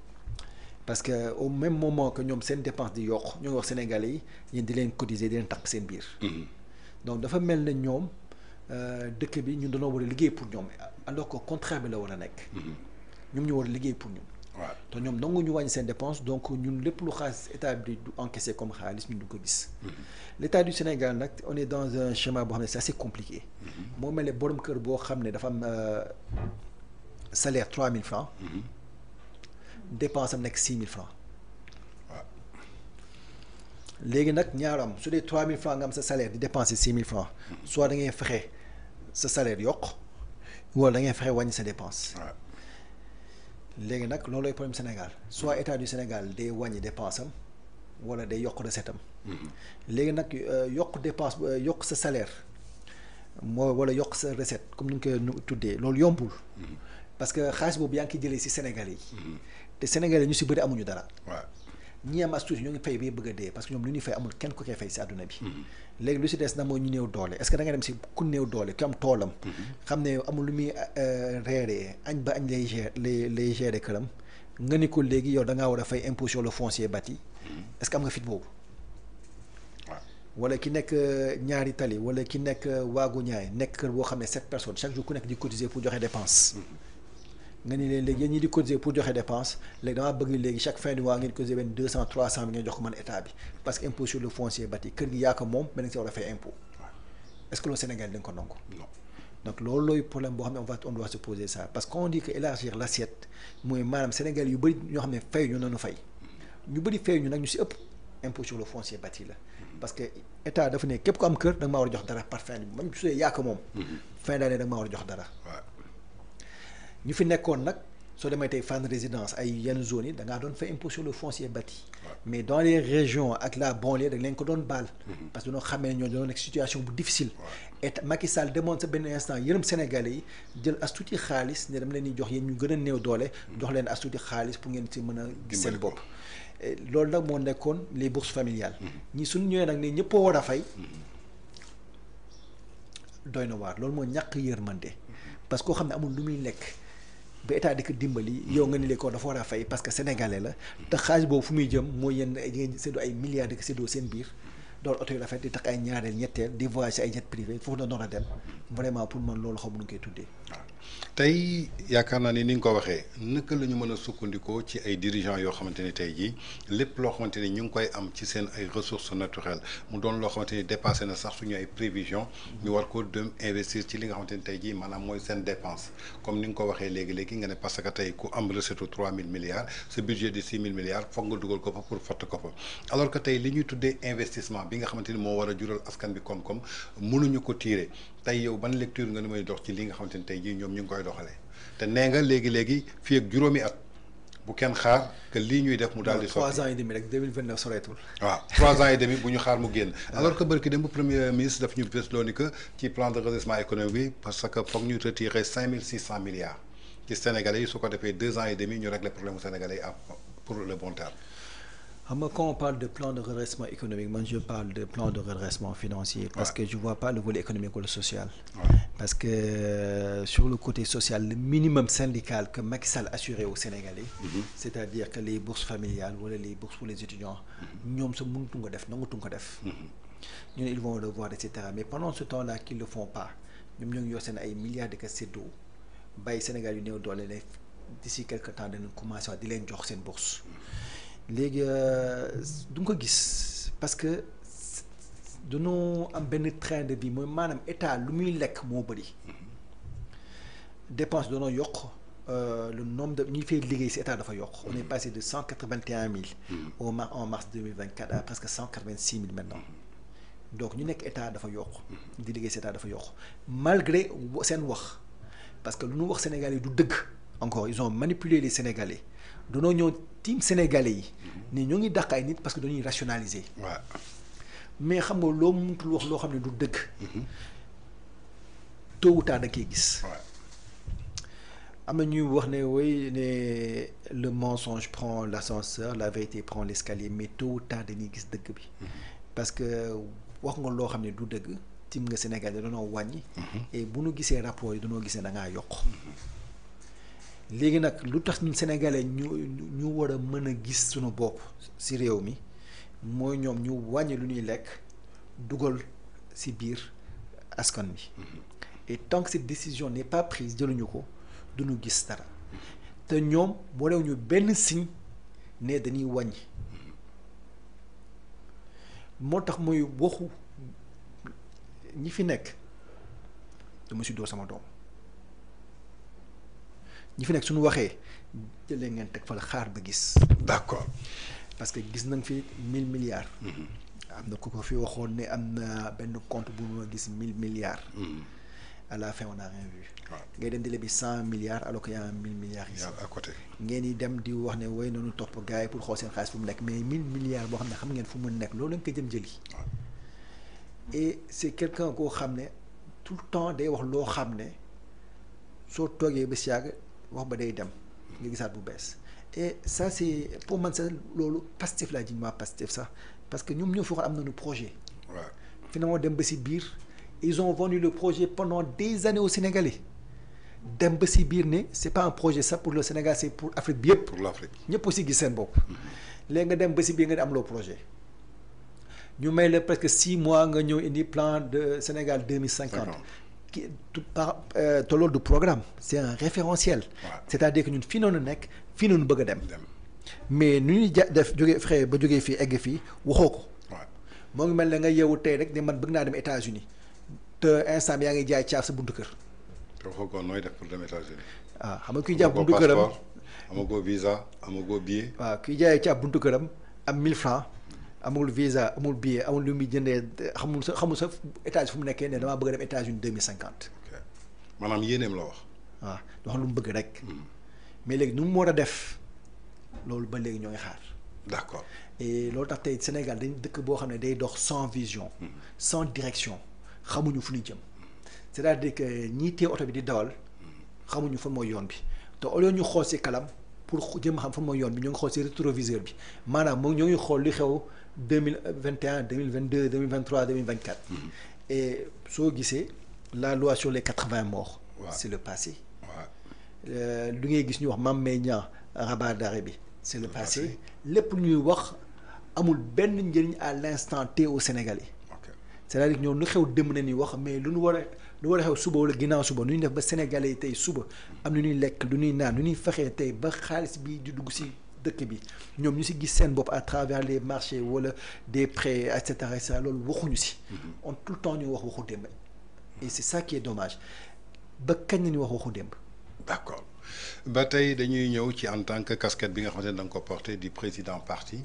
parce que au même moment que ñoom seen dépense di yokk ñoo ngi wax Sénégalais yi yéen di leen cotiser di leen takk seen biir. donc dafa mel ne ñoom dëkk bi ñun dañoo war a liggéey pour ñoom alors que contraire bi la war a nekk. ñoom ñu war a liggéey pour ñun. waaw te ñoom nangu ñu wàññi seen dépense donc ñun lépp lu xaalis état bi du encaissé comme xaalis ñun du ko gis. l'état du Sénégal nag on est dans un schéma boo xam ne c'est assez compliqué. moo mel ne borom kër boo xam ne dafa am salaire 3 000 francs. dépense am nekk 6 000 francs. waaw léegi nag ñaaram su dee 3 000 francs nga am sa salaire di dépenser 6 000 francs. soit da ngay fexe sa salaire yokk wala da ngay fexe wàññi sa dépense. léegi nag loolooy problème Sénégal soit état du Sénégal day wàññi dépense am wala day yokk recette am. léegi nag yokk dépense yokk sa salaire moo wala yokk sa recette comme ni nga ko tuddee loolu yombul. parce que xaalis boobu yaa ngi koy jëlee ci Sénégalais yi. te Sénégalais ñu ci bëri amuñu dara. waaw ñi am as tuuti ñoo ngi fay bi bëgg a dee parce que ñoom lu ñuy fay amul kenn ku koy fay ci àdduna bi. léegi lu ci des na mooy ñu néew doole est-ce que da nga dem ci ku néew doole ku am toolam. xam ne amul lu muy reeree añ ba añ lay gérer këram nga ni ko léegi yow da ngaa war a fay impôt sur le foncier bâti est-ce que am nga fit boobu. wala ki nekk ñaari tali wala ki nekk waagu ñaay nekk kër boo xam ne 7 personnes chaque jour ku nekk di cotiser pour joxe dépense. nga ni leen léegi yéen ñi di cotiser pour joxe dépense léegi damaa bëgg léegi chaque fin du mois ngeen cotiser benn 200 300 bi ngeen jox ko man état bi parce que impôt sur le foncier bâti kër gi yaa ko moom mais da nga si war a fay impôt. est-ce que loolu Sénégal da nga ko nangu. non donc loolu looy problème boo xam ne on doit se poser ça parce que on dit que élargir l'assiette mooy maanaam Sénégal yu bëri ñoo xam ne fay ñu noonu fay ñu bëri fay ñu nag ñu si ëpp impôt sur le foncier bâti la. parce que état dafa ne képp ko am kër da nga maa war a jox dara par fin bi même su dee yaa ko moom. fin d'année da nga maa war a jox dara. ñu fi nekkoon nag soo demee tey Fann Résidence ay yenn zones yi da ngaa doon fay impôt sur le foncier bâti. mais dans les régions ak la banlieue da leen ko doon baal. parce que dañoo xamee ne ñoo doon nekk situation bu difficile. et Macky Sall demoon sa benn instant yërëm Sénégalais yi jël as tuuti xaalis ne dama leen di jox yéen ñu gën a néew doole. jox leen as tuuti xaalis pour ngeen ci mën a gis seen bopp. loolu nag moo nekkoon les bourses familiales. ñi suñu ñëwee nag ne ñëpp a war a fay. doy na waar loolu moo ñàkk yërmande. parce que koo xam ne amul lu muy lekk. ba état di ko dimbali yow nga ni leen ko dafa war a fay parce que sénégalais la te xaalis boobu fu muy jëm mooy yéen di ngeen séddoo ay milliards di ko séddoo seen biir doon oto yu rafet di tax ay ñaareel ñetteel di voyage ay jet privé foofu na doon a dem vraiment pour man loolu xamu nu koy tuddee. tey yaakaar naa ni nga ko waxee naka la ñu mën a sukkandikoo ci ay dirigeants yoo xamante ni tey jii lépp loo xamante ni ñu ngi koy am ci seen ay ressources naturelles mu doon loo xamante ni dépassé na sax suñu ay prévisions ñu war ko dem investir ci li nga xamante ni tey jii maanaam mooy seen dépense comme ni nga ko waxee léegi nga ne parce que tey ku am recette 3 000 milliards ce budget de 6 000 milliards foog nga dugal ko fa pour fatt ko fa alors que tey li ñuy tuddee investissement bi nga xamante ni moo war a jural askan bi koom-koom mënuñu ko tirer tey yow ban lecture nga ni may dox ci li nga xamante ni tey jii ñoom ñu ngi koy doxalee te nee nga léegi fii ak juróomi at bu kenn xaar que lii ñuy def mu daal di. 3 ans et demi rek 2029 soreetul. waaw 3 ans et demi bu ñu xaar mu génn. alors que barki dem bu premier ministre daf ñu bés loo ni que ci plan de redressement économique bi parce que foog ñu retirer 5 600 milliards ci Sénégalais yi su ko defee 2 ans et demi ñu régler problème Sénégalais yi pour le bon terme. xam nga quand on parle de plan de redressement économique man je parle de plan de redressement financier. parce que je vois pas le volet économique ou le social. parce que sur le côté social le minimum syndical que Macky Sall assuré aux Sénégalais. c'est-à-dire que les bourses familiales wala les bourses pour les étudiants. ñoom sa mënutu nga def nangatu nga def. ñu ne ils vont le voir et cetera mais pendant ce temps-là qu'ils le font pas ñoom ñoo ngi yor seen ay milliards de ko séddoo bàyyi Sénégal yu néew doole ne d'ici quelque temps danañ commencé di leen jox seen bourse. léegi du nga ko gis parce que dañoo am benn train de vie mooy maanaam état lu muy lekk moo bëri dépense dañoo yokk le nombre de ñi fay liggéey si état dafa yokk. On est passé de 181 000 en mars 2024 à presque 186 000 maintenant. Donc ñu nekk état dafa yokk. di liggéey si état dafa yokk malgré seen wax parce que lu ñu wax Sénégalais yi du dëgg encore ils ont manipulé les Sénégalais danoo ñëw team Sénégalais yi ne ñoo ngi dàq ay nit parce que dañuy rationaliser. waaw mais xam nga loo mënatul wax loo xam ne du dëgg. tôt ou tard da koy gis. am na ñuy wax ne woy ne le mensonge prend l'ascenseur la vérité prend l'escalier mais tôt ou tard dañuy gis dëgg bi. parce que wax nga loo xam ne du dëgg tim nga Sénégal yi dañoo wàññi. et bu nu gisee rapport yi dañoo gis ne da ngaa yokk. léegi nag lu tax ñun sénégalais ñu war a mën a gis suñu bopp ci réew mi mooy ñoom ñu wàññi lu ñuy lekk dugal ci biir askan wi. et tant que cette décision n'est pas prise jëluñu ko duñu gis dara te ñoom wanewuñu benn signe ne dañuy wàññi moo tax mooy waxu ñi fi nekk dama ci dóor sama doom ñi fi nekk suñu waxee jëlee ngeen teg fa la xaar ba gis. d'accord parce que gis nañ fi 1000 milliards. am na ku ko fi waxoon ne am na benn compte bu ma gis 1000 milliards. à la fin on n'a rien vu. ngay dem di lebi 100 milliards alors qu'il y a 1000 milliards ici. à côté. ngeen di dem di wax ne woy nañu topp gars yi pour xool seen xaalis fu mu nekk mais 1000 milliards boo xam ne xam ngeen fu mu nekk loolu lañ ko jëm jëli. et c'est quelqu'un koo xam ne tout le temps day wax loo xam ne soo toogee ba si yàgg wax ba day dem nga gisaat bu bees et ça c'est pour man sax loolu Pastef laa jiñ maa Pastef sax parce que ñoom ñoo fi waxoon am nañu projet. waaw finalement dem ba si biir. ils ont vendu le projet pendant des années aux Sénégalais dem ba si biir ne c'est pas un projet ça pour le Sénégal c'est pour Afrique bi yëpp. pour l'Afrique ñëpp aussi gis seen bopp. léegi nga dem ba si biir nga ne am loo projet ñu may la presque 6 mois nga ñëw indi plan de Sénégal 2050. qui te loolu du programme c'est un référentiel. c'est-à-dire que ñun fii noonu nekk fii noonu bëgg a dem. mais nu ñuy def jógee fexe ba jógee fii egg fii waxoo ko. moo ngi mel ne nga yeewu tey rek ne man bëgg naa dem États-Unis te instant bi yaa ngi jaay caaf sa buntu kër. te waxoo ko nooy def pour dem États-Unis. waaw xam nga kuy jaay buntu këram amagoo visa amagoo billet. waaw kuy jaayee caaf buntu këram am 1000 francs amul visa amul billet amul lu muy jëndee xamul sa États-Unis fu mu nekkee ne damaa bëgg a dem États-Unis 2050. ok maanaam yéeneem la wax. waaw wax lu mu bëgg rek. mais léegi nu mu war a def loolu ba léegi ñoo ngi xaar. d'accord et loolu tax tey Sénégal dañ dëkk boo xam ne day dox sans vision. sans direction xamuñu fu ñu jëm. c'est-à-dire que ñii tee oto bi di dawal xamuñu fan mooy yoon bi te au lieu ñu xool ci kalam pour jëm xam fan mooy yoon bi ñoo ngi xool ci rétroviseur bi maanaam moom ñoo ngi xool li xew 2021 2022 2023 2024. et soo gisee la loi sur les 80 morts. waaw c'est le passé. waaw lu ngay gis ñu wax Mame Mbaye Niang rabat d'arrêt bi c'est le passé lépp lu ñuy wax amul benn njëriñ à l'instant T au Sénégalais. c'est-à-dire ñoom lu xew démb na ni wax mais lu war a xew suba wala ginnaaw suba nu ñuy def ba Sénégalais yi tey suba am lu ñuy lekk lu ñuy naan lu ñuy fexee tey ba xaalis bi di dugg ci dëkk bi ñoom ñu ci gis seen bopp à travers les marchés wala des prêts et cetera loolu waxuñu ci. on tout le temps ñu wax waxu démb. et c'est ça qui est dommage ba kañ la ñu wax waxu démb. d'accord ba tey dañuy ñëw ci en tant que casquette bi nga xamante ne da nga ko porté di président parti.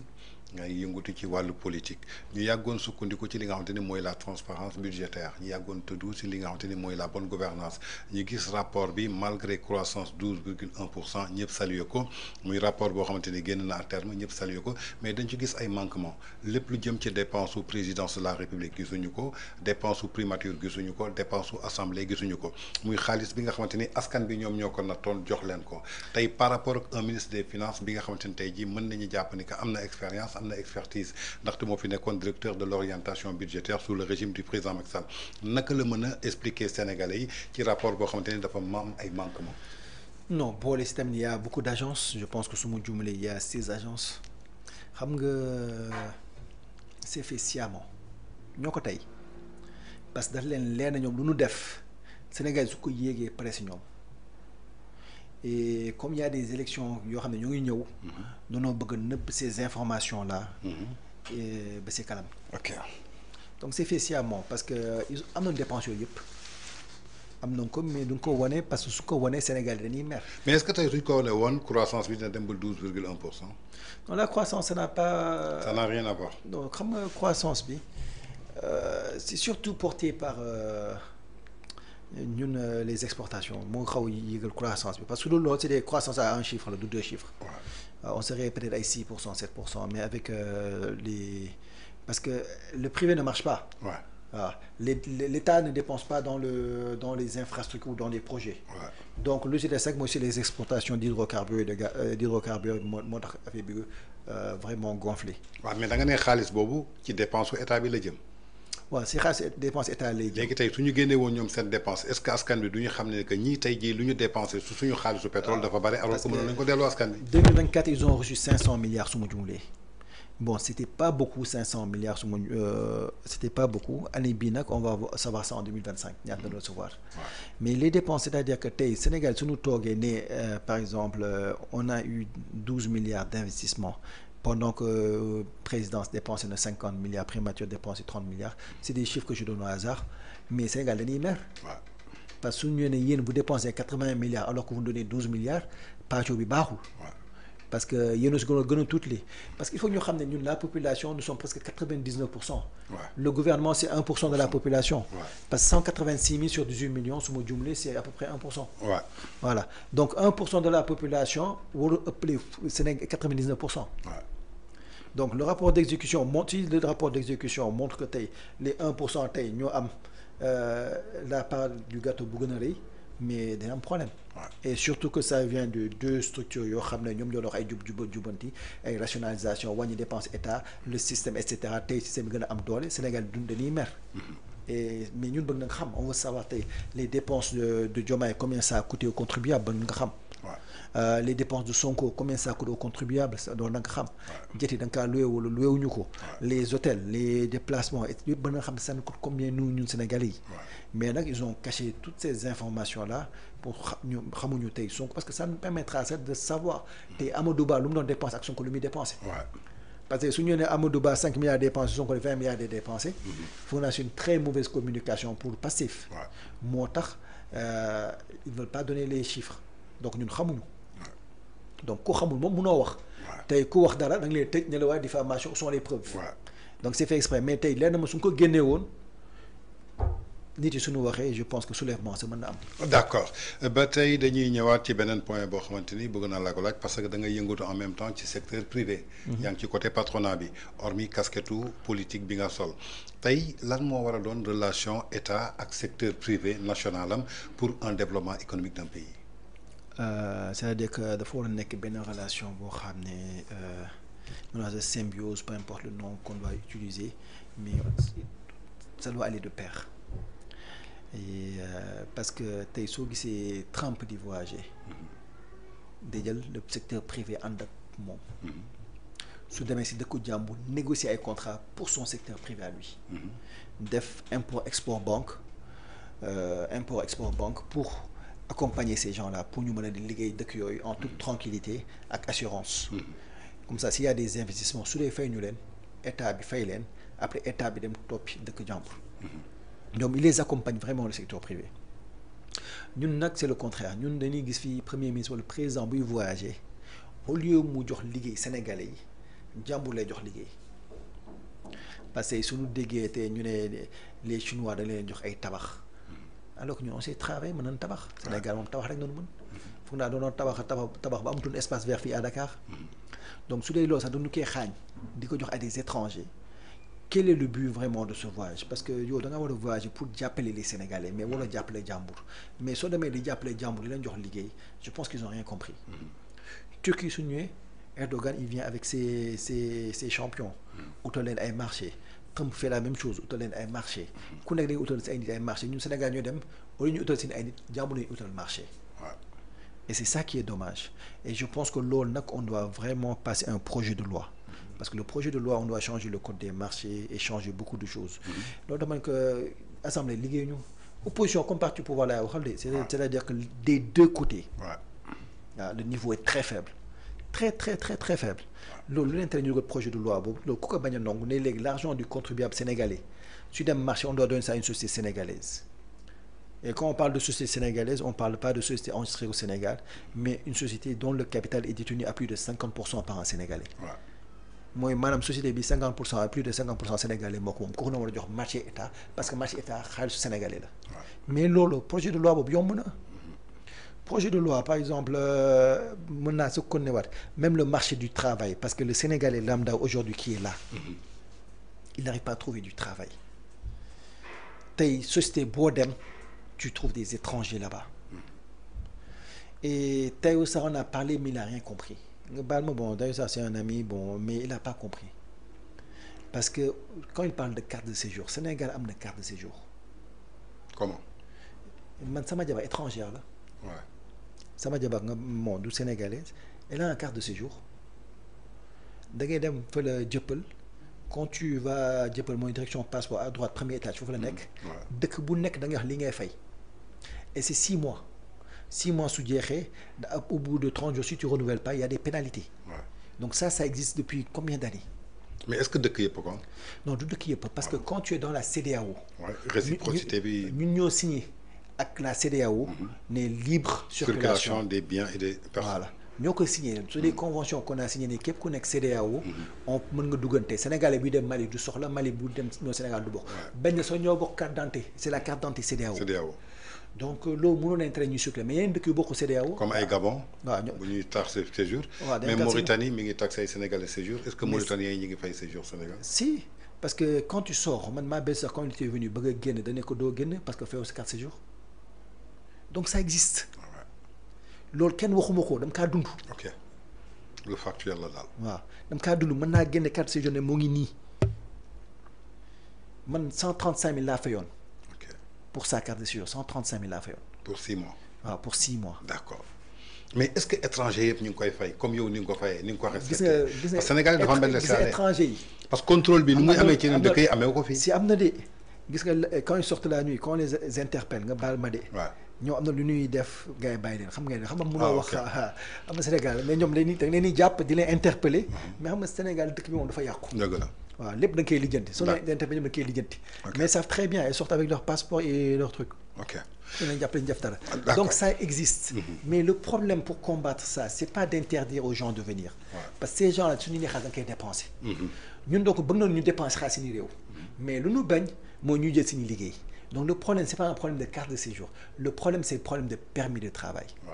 ngay yëngatu ci wàllu politique ñu yàggoon sukkandiku ci li nga xamante ni mooy la transparence budgétaire ñu yàggoon tëddu ci li nga xamante ni mooy la bonne gouvernance ñu gis rapport bi malgré croissance 12,1% ñëpp salué ko muy rapport boo xamante ni génn na à terme ñëpp salué ko mais dañ ci gis ay manquements lépp lu jëm ci dépense su présidence de la république gisuñu ko dépense su primature gisuñu ko dépense su assemblée gisuñu ko muy xaalis bi nga xamante ni askan bi ñoom ñoo ko nattoon jox leen ko tey par rapport ak un ministre des finances bi nga xamante ni tey jii mën nañu jàpp ni que am na expérience am na expertise ndaxte moo fi nekkoon directeur de l'orientation budgétaire sous le régime du président Macky Sall naka la mën a expliquer Sénégalais yi ci rapport boo xamante ni dafa am ay manquements. non boole si tamit il y a beaucoup d'agences je pense que su ma juumalee il y a 6 agences xam nga c'est fait sciemment ñoo ko tey parce que daf leen leer na ñoom lu nu def Sénégal su ko yéegee pare si ñoom. et comme il y a des élections yoo xam ne ñoo ngi ñëw. dañoo bëgg a nëbb ces informations là. ba si kanam. ok donc c'est fait sciemment parce que am nañu dépense yooyu yëpp am nañ ko mais duñ ko wane parce que su ko wanee Sénégal dañuy mer. mais est-ce que tey suñ ko wane woon croissance bi dina dem ba 12,1%. non la croissance ça n'a pas. ça n'a rien à voir. non xam nga croissance bi c'est surtout porté par ñun les exportations moo xaw yéegal croissance bi parce que loolu c'est des croissances à un chiffre la du deux chiffres. On serait peut-être ay 6% 7% mais avec les parce que le privé ne marche pas. waaw l'État ne dépense pas dans les infrastructures ou dans les projets. Donc lu ci des rek mooy c'est les exportations d'hydrocarbures et d'hydrocarbures moo tax affaire bi vraiment gonflé. waaw mais da nga ne xaalis boobu ci dépense su état bi la jëm. waaw si xaalis dépense état lay jëm. léegi tey su ñu génnee woon ñoom seen dépense est-ce que askan bi du ñu xam ne que ñii tey jii lu ñu dépensé su suñu xaalisu pétrole dafa bari alors que mënoon nañu ko delloo askan bi. 2024 ils ont reçu 500 milliards su ma jumlee. Bon, c'était pas beaucoup 500 milliards c'était pas beaucoup année bii nag on va savoir ça en 2025 ñaata la recevoir. Mais les dépenses c'est-à-dire que tey Sénégal suñu toogee ne par exemple on a eu 12 milliards d'investissement pendant que présidence dépensé na 50 milliards primature dépensé 30 milliards c'est des chiffres que je donne au hasard mais Sénégal dañuy mer. Parce que suñu ne yéen vous dépensez 80 milliards alors que vous donnez 12 milliards pàccoo bi baaxul. Parce que yéen a si gën a tuuti parce qu'il faut ñu xam ne ñun la population nous sommes presque 99%. Le gouvernement c'est 1% de la population. Parce que 186 000 sur 18 millions su ma jumlee c'est à peu près 1%. Voilà donc 1% de la population war a ëppale Sénégal 99%. Donc le rapport d'exécution montre que tey les 1% tey ñoo am la part du gâteau bu gën a rëy mais day am problème. Et surtout que ça vient de deux structures yoo xam ne ñoom ñoo doon ay jubanti ay rationalisation wàññi dépense état le système et cetera tey système bi gën a am doole Sénégal dañuy mer. Mais ñun bëgg na nga xam on veut savoir tey les dépenses de Diomaye combien ça a coûté aux contribuables bëgg nga xam. Les dépenses de Sonko combien ça coûte aux contribuables doon na nga xam. jëti da nga kaa loué wala loué wuñu ko. Les hôtels les déplacements et yëpp bëgg na nga xam ça nous coûte combien ñun Sénégalais yi. Mais nag ils ont caché toutes ces informations là pour ñu xamuñu tey Sonko parce que ça nous permettra de savoir tey Amadou Ba lu mu doon dépenser ak Sonko lu muy dépensé. Parce que su ñu nee Amadou Ba 5 milliards dépensé Sonko 20 milliards de dépensé. faut na une très mauvaise communication pour Pastef. moo tax ils veulent pas donner les chiffres donc ñun xamuñu. Donc ku xamul moom munoo wax. tey ku wax dara da nga leen tëj ne la waaye diffamation sont les preuves. Donc c'est fait exprès mais tey lenn ma su ñu ko génnee woon. nit yi suñu waxee je pense que soulèvement sa mën na am. d'accord ba tey dañuy ñëwaat ci beneen point boo xamante ni bëgg naa la ko laaj parce que da nga yëngatu en même temps ci secteur privé. yaa ngi ci côté patronat bi hormis casquette politique bi nga sol tey lan moo war a doon relation état ak secteur privé national am pour un développement économique d'un pays. C'est-à-dire que dafa war a nekk benn relation boo xam ne mélange de symbiose peu importe le nom qu'on va utiliser mais ça doit aller de pair. Et parce que tey soo gisee Trump di voyager day jël le secteur privé ànd ak moom su demee si dëkku jàmbur négocier ay contrats pour son secteur privé à lui def import export banque pour accompagner ces gens-là pour ñu mën a di liggéey dëkk yooyu en toute tranquillité ak assurance comme ça s'il y a des investissements su dee fay ñu leen état bi fay leen après état bi dem toppi dëkk jàmbur ñoom il les accompagne vraiment le secteur privé ñun nag c'est le contraire ñun dañuy gis fii premier ministre wala président buy voyager au lieu mu jox liggéey sénégalais yi jàmbur lay jox liggéey parce que suñu déggee te ñu ne les chinois dañ leen jox ay tabax alors que ñun on sait travailler mën nañ tabax Sénégal moom tabax rek noonu mën foog naa doonoon tabax ba amatul espace vert fii à Dakar donc su dee loolu sax dañu koy xaañ di ko jox à des étrangers. Quel est le but vraiment de ce voyage parce que yow da nga war a voyager pour jàppale les Sénégalais mais wala jàppale jàmbur mais soo demee di jàppale jàmbur di leen jox liggéey je pense qu'ils ont rien compris. Turquie su ñëwee Erdogan il vient avec ses champions. utal leen ay marché Trump fait la même chose utal leen ay marché ku nekk dañuy utal si ay nit ay marché ñun Sénégal ñoo dem wala ñu utal si ay nit jàmbur lañu utal marché. Et c'est ça qui est dommage et je pense que loolu nag on doit vraiment passer un projet de loi. Parce que le projet de loi on doit changer le code des marchés et changer beaucoup de choses. loolu dama ne que assemblée liggéey ñu opposition comme parti pouvoir laay waxal de. c'est-à-dire que des deux côtés. Le niveau est très faible. très faible. loolu lu leen tere ñu dugal projet de loi boobu loolu ku ko bañ a nangu ne léegi l'argent du contribuable sénégalais su dem marché on doit donner ça à une société sénégalaise Et quand on parle de société sénégalaise, on ne parle pas de société enregistrée au Sénégal, mais une société dont le capital est détenu à plus de 50% par un Sénégalais. waaw mooy maanaam société bi 50% à plus de 50% Sénégalais moo ko moom kooku na war a jox marché état parce que marché état xaalisu Sénégalais la. mais loolu projet de loi boobu yomb na. projet de loi par exemple mën naa sa konne waat même le marché du travail parce que le Sénégalais lambda aujourd'hui qui est là. il n'arrive pas à trouver du travail. tey société boo dem. tu trouves des étrangers là-bas. Et Taïo Sarr en a parlé, mais il n'a rien compris. Bon, Taïo Sarr, c'est un ami, bon, mais il n'a pas compris. Parce que quand il parle de carte de séjour, Sénégal a une carte de séjour. comment. Man sama jabar étrangère là. Ouais. Sama jabar bon, du sénégalaise, elle a une carte de séjour. Da ngay dem fa la jëppal. Quand tu vas jëppal mooy direction passeport à droite premier étage foofu la nekk. dëkk bu nekk da ngay wax li ngay fay. et c'est 6 mois. 6 mois su jeexee au bout de 30 jours si tu renouvelles pas il y a des pénalités. Ouais. Donc ça existe depuis combien d'années? mais est-ce que dëkk yëpp ko. non du dëkk yëpp parce que quand tu es dans la CEDEAO. Ouais, réciprocité bi ñun ñoo signé ak la CEDEAO. ne libre circulation des biens et des personnes. Voilà. ñoo ko signé su des conventions qu'on a signé ne képp ku nekk CEDEAO on mën nga duggante Sénégalais bi dem Mali du soxla Mali bu dem ñoo Sénégal du bokk. benn soo ñoo bokk carte d'identité c'est la carte d'identité CEDEAO. donc loolu mënoon nañ tere ñu circuler mais yeneen dëkk yu bokk CEDEAO. comme ay Gabon. waaw bu ñuy taxé séjour. mais Mauritanie mi ngi taxé ay Sénégalais séjour est-ce que Mauritaniens yi ñu ngi fay séjour Sénégal. si parce que quand tu sors man maa belle-sœur quand il était venu bëgg a génn dañ ko doo génn parce que fayoo sa carte séjour donc ça existe. loolu kenn waxuma ko dama kaa dund. ok lu factuel la daal. waaw dama kaa dund mën naa génne carte séjour ne moo ngi nii man 135 000 laa fayoon. ok pour sa carte de séjour 135 000 laa fayoon. pour 6 mois. waaw pour 6 mois. d'accord mais est-ce que étranger yëpp ñu ngi koy fay comme yow ni nga ko fayee ni nga ko respecté. gis nga Sénégal dafa am benn étranger yi. parce que contrôle bi ni muy amee ci yeneen dëkk yi amee ko fii. si am na de gis nga quand ils sortent la nuit quand on les interpelle nga baal ma de. waaw ñoo am na lu ñuy def gars yi bàyyi leen xam nga mënoo wax am na Sénégal mais ñoom da nga leen di jàpp di leen interpeller mais xam nga Sénégal dëkk bi moom dafa yàqu. dëgg la waaw lépp da nga koy lijjanti. soo leen interpellé ñoom da nga koy lijjanti. mais ils savent très bien ils sortent avec leur passeport et leur truc. ok dinañ jàppale ñu def dara. donc ça existe. mais le problème pour combattre ça c'est pas d'interdire aux gens de venir. parce que ces gens là suñu nee xaalis da nga koy dépenser. ñun donc bëgg nañu ñu dépenser xaalis suñu réew. mais lu ñu bañ mooy ñu jël suñu liggéey. Donc le problème, ce n'est pas un problème de carte de séjour. Le problème, c'est le problème de permis de travail. Ouais.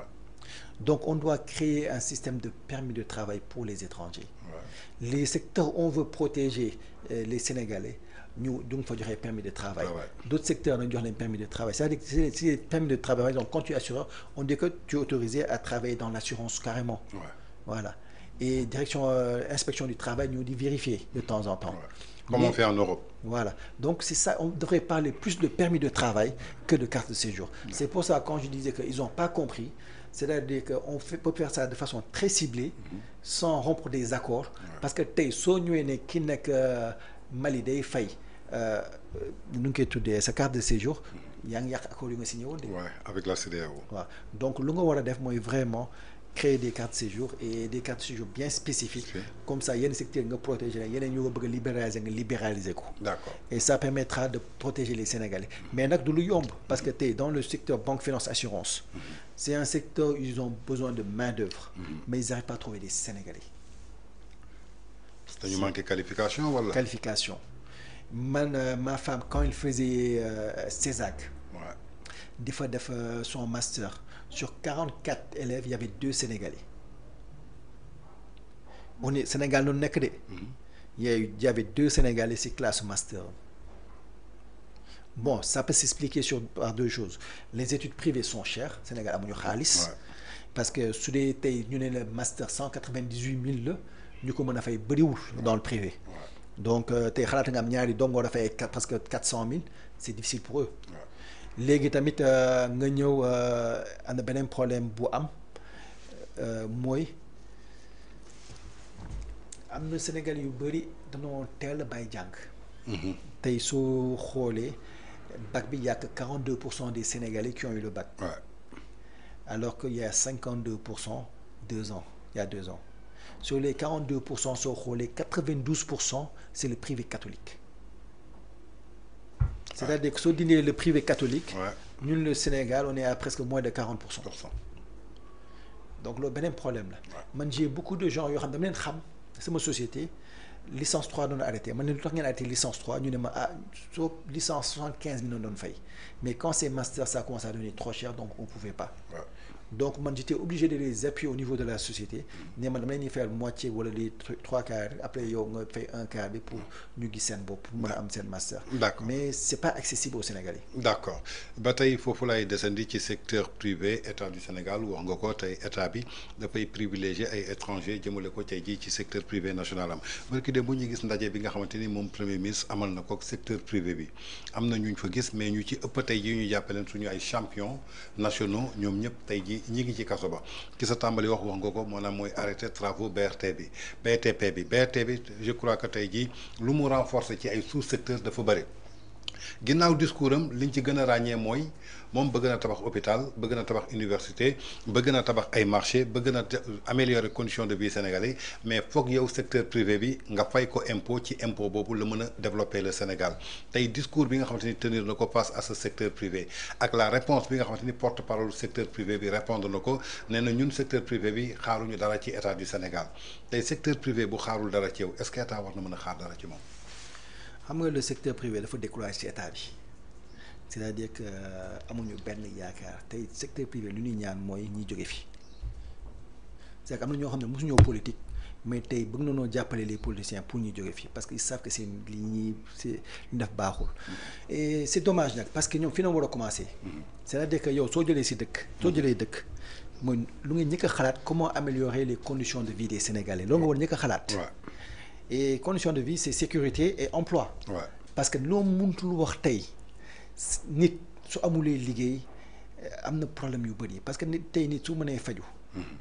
Donc on doit créer un système de permis de travail pour les étrangers. Ouais. Les secteurs où on veut protéger les Sénégalais, nous donc il faut un permis de travail. Ouais. D'autres secteurs, on a un permis de travail. C'est-à-dire que c'est les permis de travail. Donc quand tu es assureur, on dit que tu es autorisé à travailler dans l'assurance carrément. Ouais. Voilà. Et direction inspection du travail, nous dit vérifier de temps en temps. Ouais. Comme on fait en Europe. Voilà. Donc c'est ça, on devrait parler plus de permis de travail que de carte de séjour. C'est pour ça quand je disais qu'ils n'ont pas compris, c'est-à-dire qu'on peut faire ça de façon très ciblée, sans rompre des accords. Parce que tey soo ñëwee ne ki nekk Mali day fay nu ngi koy tuddee sa carte de séjour yaa ngi yàq accord yu nga signé woon de. Ouais, avec la CEDEAO. waaw donc lu nga war a def mooy vraiment créer des cartes de séjour et des cartes de séjour bien spécifiques. Comme ça yenn secteur nga protéger leen yeneen ñu nga bëgg a libéraliser nga libéraliser ko. D'accord. Et ça permettra de protéger les Sénégalais. Mais nag du lu yomb parce que tey dans le secteur banque finance assurance c'est un secteur où ils ont besoin de main d'œuvre mais ils n'arrivent pas à trouver des Sénégalais. dañu manqué qualification wala. Qualification man ma femme quand il faisait CESAC. Ouais. di fa def son master. Sur 44 élèves, il y avait 2 Sénégalais. On est Sénégal non nekk de. Il y avait 2 Sénégalais ci classe master. Bon, ça peut s'expliquer par 2 choses. Les études privées sont chères, Sénégal amuñu xaalis. Parce que su dee tey ñu ne le master 198 000 la ñu ko mën a fay bëriwul dans le privé. Donc tey xalaat nga am ñaari dongo dafay presque 400 000, c'est difficile pour eux. Léegi tamit nga ñëw am na beneen problème bu am mooy am na Sénégal yu bëri dañoo teel a bàyyi jàng. tey soo xoolee bac bi y a que 42% des Sénégalais qui ont eu le bac. Ouais. Alors qu'il y a 52% 2 ans, il y a 2 ans. Sur les 42% soo xoolee 92% c'est le privé catholique. c'est-à-dire que soo dindee le privé catholique. Ouais. ñun le Sénégal on est à presque moins de 40%. donc loolu beneen problème la. man j'ai beaucoup de gens yoo xam dama leen xam sama société licence 3 doon arrêté man ne lu tax ngeen arrêté licence 3 ñu ne ma ah soo licence 75 000 doon fay mais quand c'est master ça commence à devenir trop cher donc on pouvait pas. Ouais. donc man j'étais obligé de les appuyer au niveau de la société ne man dama leen di faire moitié wala les 3/4 après yow nga fay 1/4 bi pour ñu gis seen bopp pour mën a am seen master. D'accord. mais c'est pas accessible au Sénégalais. D'accord ba tey foofu lay descendi ci secteur privé état du Sénégal wax nga ko tey état bi dafay privilégier ay étrangers jëmale ko tey jii ci secteur privé national am barki de bu ñu gis ndaje bi nga xamante ni moom premier ministre amal na ko secteur privé bi am na ñu fa gis mais ñu ci ëpp tey jii ñu jàppaleen suñu ay champions nationaux ñoom ñëpp tey jii ñi ngi ci kaso ba ki sa tàmbali wax nga ko maanaam mooy arrêté travaux BTP bi je crois que tey jii lu mu renforcer ci ay sous-secteurs dafa bëri ginnaaw discours am liñ ci gën a ràññee mooy moom bëgg na tabax hôpital bëgg na tabax université bëgg na tabax ay marché bëgg na améliorer conditions de vie sénégalais mais foog yow secteur privé bi nga fay ko impôt ci impôt boobu la mën a développer le Sénégal tey discours bi nga xamante ni tenir na ko face à ce secteur privé ak la réponse bi nga xamante ni porte-parole secteur privé bi répondre na ko nee na ñun secteur privé bi xaaruñu dara ci état du Sénégal tey secteur privé bu xaarul dara ci yow est-ce que état war na mën a xaar dara ci moom. xam nga le secteur privé dafa découragé ci état bi c'est-à-dire que amuñu benn yaakaar tey secteur privé lu ñuy ñaan mooy ñi jóge fi c'est que am na ñoo xam ne mosuñoo politique mais tey bëgg na noo jàppale les politiciens pour ñu jóge fi parce que ils savent que c'est li ñuy c'est li def baaxul et c'est dommage nag parce que ñoom fi na war a commencer c'est-à-dire que yow soo jëlee si dëkk soo jëlee dëkk mooy lu nga njëkk a xalaat comment améliorer les conditions de vie des Sénégalais loolu nga war a njëkk a xalaat et conditions de vie c'est sécurité et emploi. Ouais. Parce que loo mëntul wax tey nit su amulee liggéey am na problème yu bëri parce que nit tey nit su mënee faju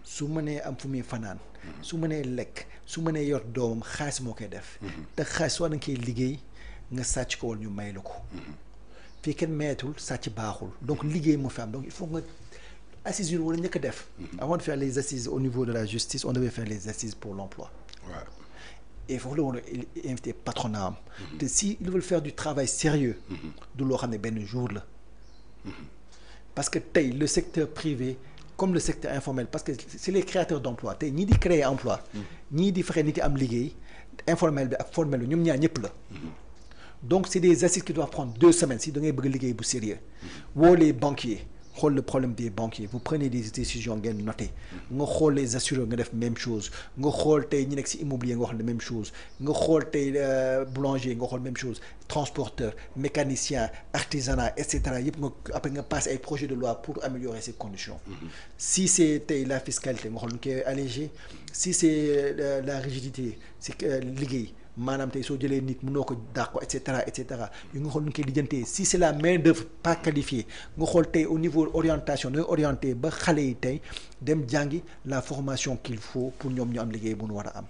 su mënee am fu muy fanaan su mënee lekk su mënee yor doomam xaalis moo koy def te xaalis soo da nga koy liggéey nga sàcc ko wala ñu may la ko fii kenn mayetul sàcc baaxul donc liggéey moo fi am donc il faut nga assises yu wala njëkk a def avant de faire les assises au niveau de la justice on devait faire les assises pour l'emploi. Ouais. Et foofu la woon a invité patronat am te si ils veulent faire du travail sérieux du loo xam ne benn jour la parce que tey le secteur privé comme le secteur informel parce que c'est les créateurs d'emploi tey ñii di créer emploi ñii di fexe nit yi am liggéey informel bi ak formel bi ñoom ñaar ñëpp la donc c'est des assises qui doivent prendre 2 semaines si da ngay bëgg liggéey bu sérieux woo les banquiers xool le problème des banquiers vous prenez des décisions ngeen noté nga xool les assureurs nga def même chose nga xool tey ñi nekk ci immobilier nga wax la même chose nga xool tey boulanger nga xool même chose transporteur mécanicien artisanat et cetera yëpp nga après nga passer ay projets de loi pour améliorer ces conditions si c'est tey la fiscalité nga xool nu koy alléger si c'est la rigidité c'est liggéey maanaam tey soo jëlee nit mënoo ko dàq ko et cetera yu nga xool nu ñu koy lijjantee si c'est la main d'œuvre pas qualifiée nga xool tey au niveau orientation nooy orienté ba xale yi tey dem jàngi la formation qu'il faut pour ñoom ñu am liggéey bu nu war a am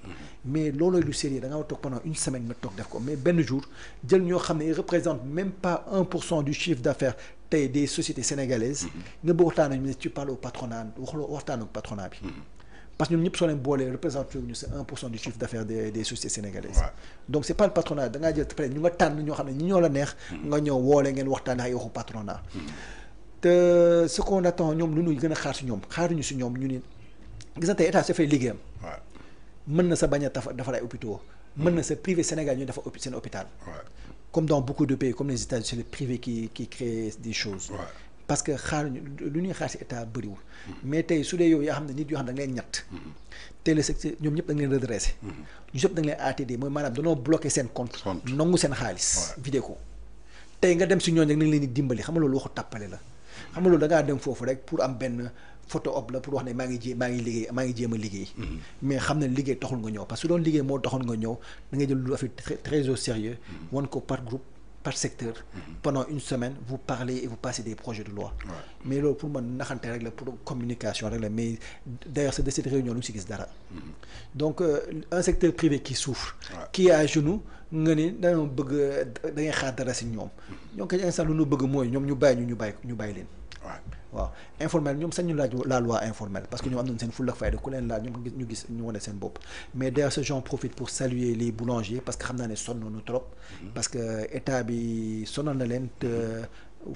mais loolooy lu sérieux da nga war a toog pendant une semaine nga toog def ko mais benn jour jël ñoo xam ne ils représentent même pas 1% du chiffre d'affaires tey des sociétés sénégalaises nga bëgg waxtaan ak ñu ne tu parles au patronat waxtaan ak patronat bi parce que ñun ñëpp soo leen boolee représenté ñu c'est 1% du chiffre d'affaires des sociétés sénégalaises. Ouais. Donc c'est pas le patronat da ngaa jël peut-être ñu nga tànn ñoo xam ne ñi ñoo la neex. nga ñëw woole ngeen waxtaan ay waxu patronat. te ce qu'on attend ñoom lu ñuy gën a xaar si ñoom xaaruñu si ñoom ñu ni gis na tey état dafay liggéeyam. mën na sa bañ a defar ay hôpitaux. mën na sa privé Sénégal ñu defar seen hôpital. Comme dans beaucoup de pays comme les États-Unis c'est le privé qui crée des choses. parce que xaaruñu lu ñuy xaar si état bëriwul mais tey su dee yow yaa xam ne nit yoo xam ne da nga leen ñett tey le secteur ñoom ñëpp da nga leen redressé ñu ñëpp da nga leen ATD mooy maanaam danoo bloqué seen compte nangu seen xaalis vidé ko tey nga dem si ñooñu rek nañ leen di dimbali xam nga loolu waxu tàppale la xam nga loolu da ngaa dem foofu rek pour am benn photo op la pour wax ne maa ngi jéem a liggéey mais xam ne liggéey taxul nga ñëw parce que su doon liggéey moo taxul nga ñëw da ngay jël lu affaire très au sérieux wan ko par groupe par secteur pendant une semaine vous parlez et vous passez des projets de loi mais loolu pour man naxante rek la pour communication rek la mais d'ailleurs c'est de cette réunion lu si gis dara donc un secteur privé qui souffre qui est à genoux nga ni dañoo bëgg da ngay xaar dara si ñoom ñoo koy instant lu ñu bëgg mooy ñoom ñu bàyyi leen waaw informel ñoom sañ ñu laaj la loi informelle parce que ñoom am nañ seen fulla ak fayda ku leen laaj ñoom ñu wane seen bopp mais d'ailleurs ce j'en profite pour saluer les boulangers parce que xam naa ne sonn nañu trop parce que état bi sonal na leen te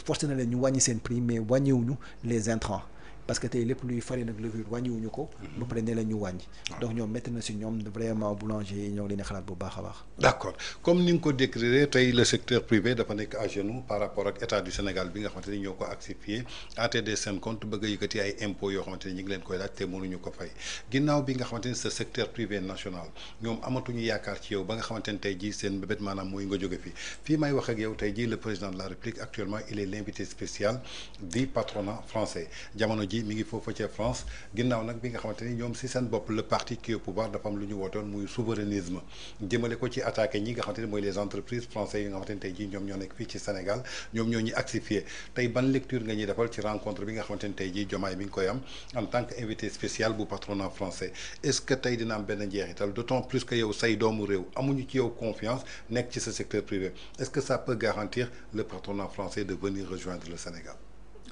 forcé na leen ñu wàññi seen prix mais wàññiwuñu les intrants parce que tey lépp luy farine ak levure wàññiwuñu ko ba pare ne la ñu wàññi donc ñoom métti na si ñoom vraiment boulanger yi ñoo ngi leen di xalaat bu baax a baax d'accord comme ni nga ko décrire tey le secteur privé dafa nekk à genoux par rapport ak état du Sénégal bi nga xamante ni ñoo ko actifié ATD seen compte bëgg a yëkkati ay impôts yoo xamante ni ñu ngi leen koy laaj te mënuñu ko fay ginnaaw bi nga xamante ni ce secteur privé national ñoom amatuñu yaakaar ci yow ba nga xamante ni tey jii seen bébét maanaam mooy nga jóge fii may wax ak yow tey jii le président de la République actuellement il est l'invité spécial du patronat français jamono ji mi ngi foofu ca France ginnaaw nag bi nga xamante ni ñoom si seen bopp le parti qui est au pouvoir dafa am lu ñu wootoon muy souverainisme jëmale ko ci attaqué ñi nga xamante ni mooy les entreprises françaises yi nga xamante ni tey jii ñoom ñoo nekk fii ci Sénégal ñoom ñoo ñu actifié tey ban lecture nga ñuy defal ci rencontre bi nga xamante ni tey jii Diomaye mi ngi koy am en tant que invité spécial bu patronat français est-ce que tey dina am benn njeexital d'autant plus que yow say doomu réew amuñu ci yow confiance nekk ci ce secteur privé est-ce que ça peut garantir le patronat français de venir rejoindre le Sénégal.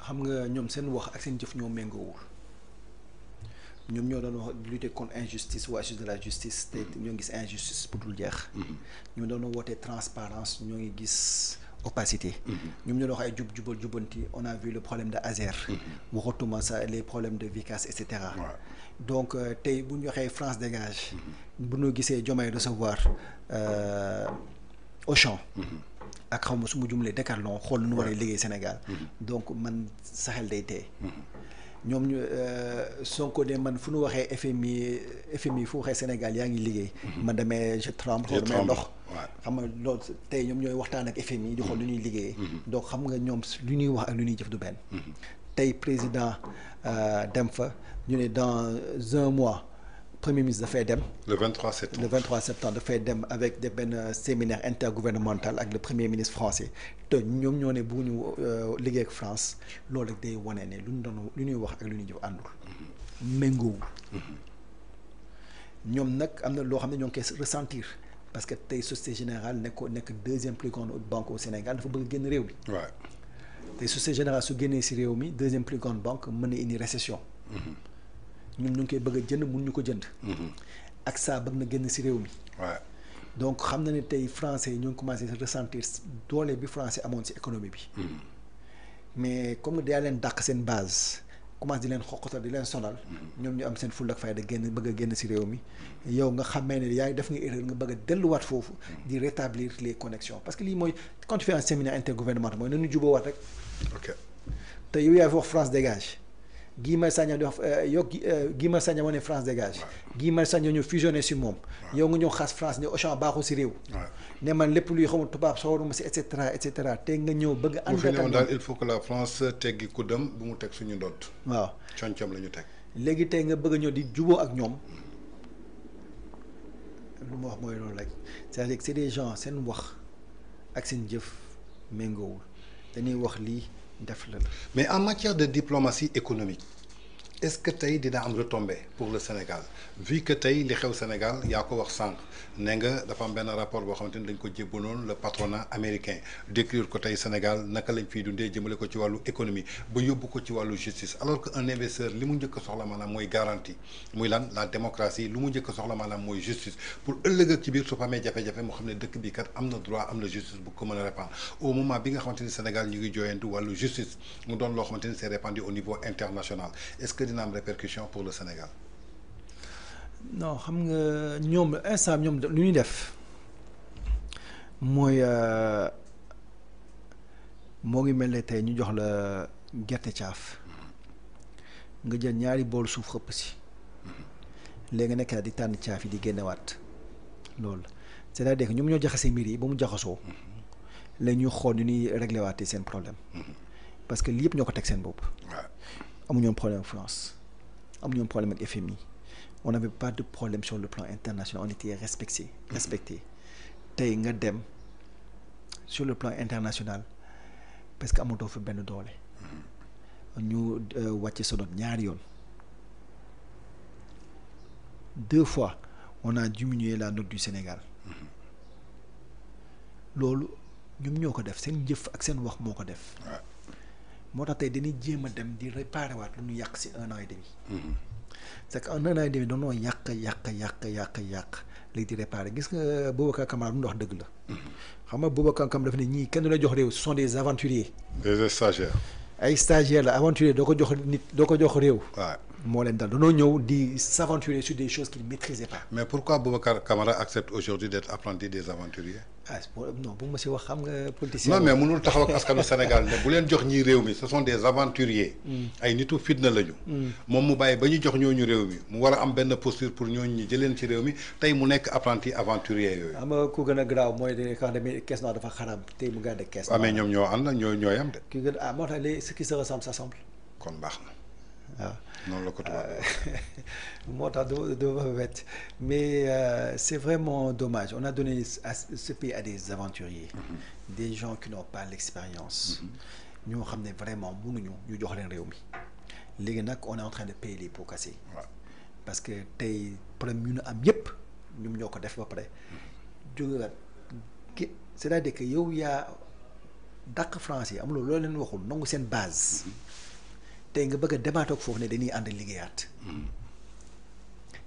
xam nga ñoom seen wax ak seen jëf ñoo méngoowul ñoom ñoo doon wax lutter contre injustice ou assise de la justice te ñoo ngi gis injustice bu dul jeex ñoo doon wootee transparence ñoo ngi gis opacité ñoom ñoo doon wax ay jubal jubanti on a vu le problème de Azer waxatuma ça les problèmes de Vicas et cetera donc tey bu ñu waxee France dégage bu ñu gisee Diomaye recevoir Auchan ak xaw ma su ma jumlee Decathlon xool nu waree liggéey Sénégal donc man saxel day tey ñoom ñu Sonko de man fu nu waxee FMI fu waxee Sénégal yaa ngi liggéey man damay je tremble damay ndox xam nga loolu tey ñoom ñooy waxtaan ak FMI di xool lu ñuy liggéeyee donc xam nga ñoom lu ñuy wax ak lu ñuy jëf du benn tey président dem fa ñu ne dans un mois premier ministre dafay dem. le 23 septembre dafay dem avec benn séminaire intergouvernemental ak le premier ministre français te ñoom ñoo ne bu ñu liggéey ak France loolu rek day wane ne lu ñuy wax ak lu ñuy jëf àndul. méngoowul. ñoom nag am na loo xam ne ñoo ngi koy ressentir parce que tey Société Générale nekk deuxième plus grande banque au Sénégal dafa bëgg génn réew mi. waaw tey Société Générale su génnee si réew mi deuxième plus grande banque mën na indi récession. ñun ñu ngi koy bëgg a jënd mun ñu ko jënd. ak saa bëgg na génn ci réew mi. waaw donc xam na ne tey français yi ñu ngi commencé ressentir doole bi français amoon ci économie bi. mais comme daa leen dàq seen base commencé di leen xoqatal di leen sonal. ñoom ñu am seen fulla ak fayda bëgg a génn ci réew mi yow nga xamee ne yaa def nga erreur nga bëgg a delluwaat foofu di rétablir les connexions parce que lii mooy quand tu fais un séminaire intergouvernemental mooy nañu jubóowaat rek. ok te yow yaa fi wax France dégage. Guy Marius Sagna di wax Guy Marius Sagna moo ne France dégage. Guy Marius Sagna ñëw fusionné si moom. yow nga ñëw xas France ne Auchan baaxul si réew. ne man lépp luy xamul tubaab soxoruma si et cetera te nga ñëw bëgg a. ànd daal il faut que la France teggi kuddam bu mu teg suñu ndodd. waaw concom la ñu teg. léegi tey nga bëgg a ñëw di juboo ak ñoom lu ma wax mooy loolu rek c'est-à-dire que c'est des gens seen wax ak seen jëf méngoowul dañuy wax lii. mais en matière de diplomatie économique est-ce que tey dina am retombée pour le Sénégal vu que tey li xew Sénégal yaa ko wax sànq ne nga dafa am benn rapport boo xamante ni dañ ko jébbaloon le patronat américain décrire ko tey Sénégal naka lañ fiy dundee jëmale ko ci wàllu économie ba yóbbu ko ci wàllu justice alors que un investisseur li mu njëkk a soxla maanaam mooy garantie muy lan la démocratie lu mu njëkk a soxla maanaam mooy justice pour ëllëg ak ci biir su fa amee jafe-jafe moo xam ne dëkk bi kat am na droit am na justice bu ko mën a répandre au moment bi nga xamante ni Sénégal ñu ngi jooyantu wàllu justice mu doon loo xamante ni c'est répandu au niveau international est-ce que dina am répercussion pour le Sénégal. non xam nga ñoom instant ñoom lu ñuy def mooy moo ngi mel ne tey ñu jox la gerte caaf nga jël ñaari bool suuf xëpp si léegi nga nekk di tànn caaf yi di génnewaat loolu c'est-à-dire que ñoom ñoo jaxase mbir yi ba mu jaxasoo la ñuy xool ni ñuy réglé waatee seen problème parce que lii yëpp ñoo ko teg seen bopp. amuñu problème ak France amuñu problème ak FMI. on n'avait pas de problème sur le plan international on était respecté tey nga dem sur le plan international parce que amatoo fa benn doole ñu wàcce sa note ñaari yoon 2 fois on a diminué la note du Sénégal loolu ñoom ñoo ko def seen jëf ak seen wax moo ko def moo tax tey dañuy jéem a dem di réparer waat lu ñu yàq si 1 an et demi. c'est que en 1 an et demi dañoo yàq léegi di réparer gis nga Boubacar Camara lu mu wax dëgg la. xam nga Boubacar Camara dafa ne ñii kenn du la jox réew ce sont des aventuriers. des stagiaires. ay stagiaires la aventurier doo ko jox nit doo ko jox réew. waaw moo leen dal dañoo ñëw di s'aventurer sur des choses qu'ils ne maîtrisaient pas. mais pourquoi Boubacar Camara accepte aujourd'hui d'être apprenti des aventuriers. non bu ma si wax xam nga politicien. non mais mënul taxaw ak askanu Sénégal ne bu leen jox ñi réew mi ce sont des aventuriers. ay nitu fitna lañu. moom mu bàyyi ba ñu jox ñooñu réew mi mu war a am benn posture pour ñooñu ñi jëleen ci réew mi tey mu nekk apprenti aventurier yooyu. xam nga ku gën a garaaw mooy de quand même caisse noire dafa xaraam tey mu gàdde caisse noire. mais ñoom ñoo ànd ñoo yam de. ki gën moo tax léegi ce qui se ressemble s'assemble. kon baax na. waaw noonu la ko tubaab moo tax dama wet mais c'est vraiment dommage on a donné ce pays à des aventuriers. Des gens qui n'ont pas l'expérience. ñoo xam ne vraiment mënuñu ñu jox leen réew mi léegi nag on est en train de payer les pots cassés. parce que tey problème yu ñu am yépp ñoom ñoo ko def ba pare jógewaat c'est-à-dire que yow yaa dàq France yi amuloo loolu leen waxul nangu seen base. tey nga bëgg a débattre ak foofu ne dañuy ànd liggéeyaat.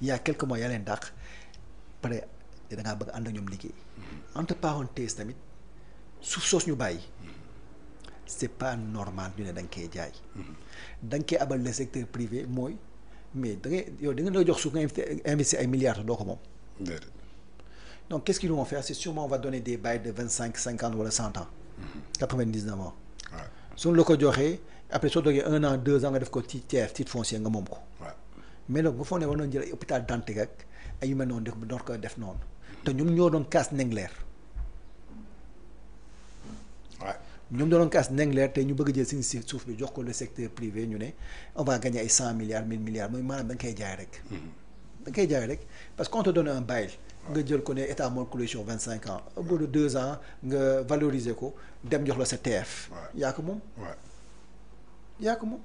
il y a quelques mois yaa leen dàq pare da ngaa bëgg ànd ak ñoom liggéey. entre parenthèses tamit suuf soos ñu bàyyi. c'est pas normal ñu ne da nga koy jaay. da nga koy abal le secteur privé mooy mais da ngay yow da nga doon jox suuf nga investir ay milliards doo ko moom. donc qu'est-ce qu'ils vont faire c'est sûrement on va donner des bails de 25 50 wala 100 ans. 99 ans. suñu la ko joxee. après soo doogee 1 an 2 ans nga def ko ci titre foncier nga moom ko. mais nag bu foo ne war nañ jël ay hôpital Dantec ak ay yu mel noonu def door ko def noonu. te ñoom ñoo doon kaas Ndingler. ñoom ñoo doon kaas Ndingler te ñu bëgg a jël suñu suuf bi jox ko le secteur privé ñu ne on va gagner ay 100 milliards 1000 milliards mooy maanaam da nga koy jaay rek. da nga koy jaay rek parce que on te donne un bail. nga jël ko ne état moo collé sur 25 ans au bout de 2 ans nga valoriser ko dem jox la sa TF. yaa ko moom. yaa ko moom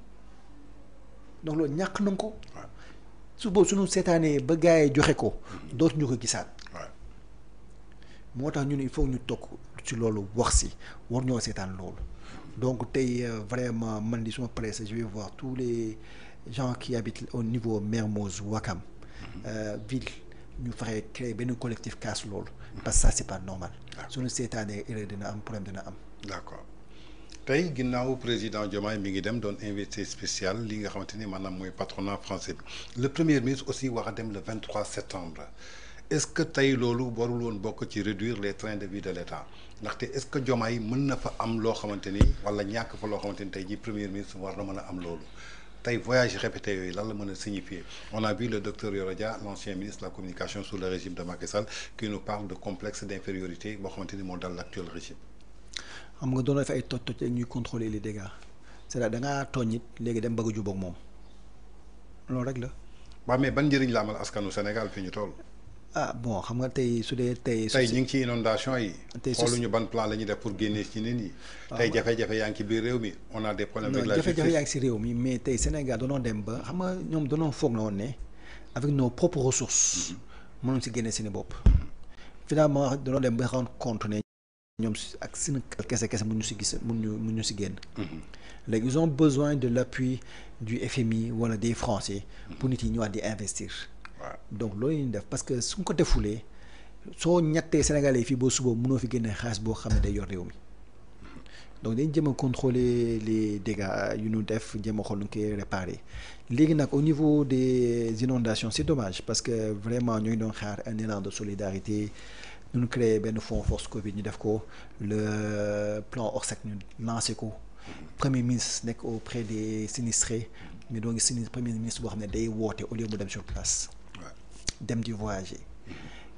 donc loolu ñàkk nañ ko. su boobu suñu seetaanee ba gars yi joxe ko. dootuñu ko gisaat. moo tax ñun il faut ñu toog ci loolu wax si war ñoo seetaan loolu donc tey vraiment man di suma presse je vais voir tous les gens qui habitent au niveau Mermoz Ouakam ville ñu fexe créer benn collectif kaas loolu. parce que ça c'est pas normal. suñu seetaanee erreur dina am problème dina am. d'accord. tey ginnaaw président Diomaye mi ngi dem doon invité spécial li nga xamante ni maanaam mooy patronat français bi le premier ministre aussi war a dem le 23 septembre est-ce que tey loolu warul woon bokk ci réduire les trains de vie de l'État ndaxte est-ce que Diomaye mën na fa am loo xamante ni wala ñàkk fa loo xamante ni tey jii premier ministre war na mën a am loolu tey voyage répété yooyu lan la mën a signifier on a vu le docteur Yoro Dia l'ancien ministre de la communication sous le régime de Macky Sall qui nous parle de complexe d'infériorité boo xamante ni moo dal l'actuel régime. xam nga doon na fi ay toj ak ñuy contrôler les dégâts c'est-à-dire da ngaa tooñ it léegi dem bëgg a jubóog moom loolu rek la. waaw mais ban njëriñ la amal askanu Sénégal fi ñu toll. bon xam nga tey su dee tey. tey ñu ngi ci inondation yi. tey xooluñu ban plan la ñuy def pour génnee ci nit ñi. tey jafe-jafe yaa ngi ci biir réew mi on a des problèmes avec la justice. jafe-jafe yaa ngi si réew mi mais tey Sénégal danoo dem ba xam nga ñoom danoo foog na woon ne avec nos propres ressources. mënuñ si génne seeni bopp. finalement danoo dem ba rendre compte ne. ñoom ak seen kese mun ñu si gis mun ñu si génn. léegi ils ont besoin de l'appui du FMI wala des Français. pour nit yi ñëwaat di investir. donc loolu ñu def parce que su ko defulee soo ñettee Sénégalais yi fii boo suba mënoo fi génne xaalis boo xam ne day yor réew mi donc dañ jëm a contrôler les dégâts yu ñu def jëm a xool nu koy réparer léegi nag au niveau des inondations c'est dommage parce que vraiment ñooy doon xaar un élan de solidarité. ñu créé benn fonds force Covid ñu def ko le plan Orsec ñu lancé ko premier ministre nekk auprès des sinistrés mais doo ngi premier ministre boo xam ne day woote au lieu mu dem sur place dem di voyager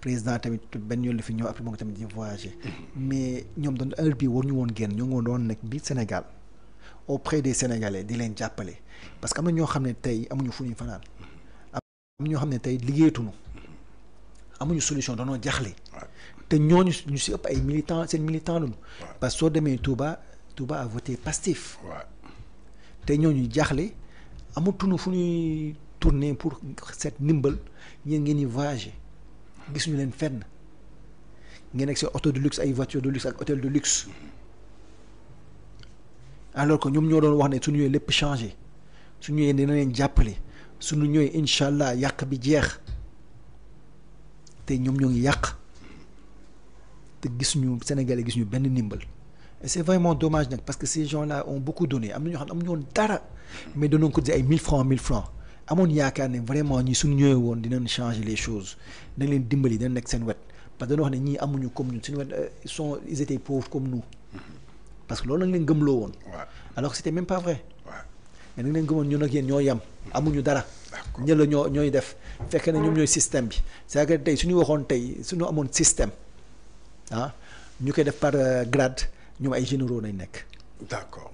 président tamit benn yoon la fi ñëw après moo ngi tamit di voyager mais ñoom doon heure bii war ñu woon génn ñoo ngi doon nekk biir Sénégal auprès des Sénégalais di leen jàppale parce que am na ñoo xam ne tey amuñu fu ñuy fanaan am ñoo xam ne tey liggéeyatuñu amuñu solution dañoo jaxle te ñooñu ñu si ëpp ay militants seen militants lañu parce que soo demee Touba a voté Pastef te ñooñu jaxle amatuñu fu ñuy tourner pour seet ndimbal yéen ngeen di voyager gisuñu leen fenn ngeen nekk si auto de luxe ay voiture de luxe ak hôtel de luxe alors que ñoom ñoo doon wax ne suñu ñëwee lépp changé suñu ñëwee dina leen jàppale suñu ñëwee incha allah yàq bi jeex te ñoom ñoo ngi yàq te gisuñu Sénégalais gisuñu benn ndimbal et c'est vraiment dommage nag parce que ces gens-là ont beaucoup donné am na ñoo xam ne amuñu woon dara mais danoon ko di ay 1000 francs amoon yaakaar ne vraiment ñi suñu ñëwee woon dinañ changer les choses dañ leen dimbali dina nekk seen wet parce que dañoo wax ne ñii amuñu comme ñun suñu wet ils étaient pauvres comme nous parce que loolu lañ leen gëmloo woon. alors que c'était même pas vrai. mais dañ leen gëmoon ñun ak yéen ñoo yem amuñu dara. ñëla ñooy def fekk na ñoom ñooy système bi c'est-à-dire que tey suñu waxoon tey suñu amoon système ñu koy def par grade ñoom ay généraux nañ nekk. d'accord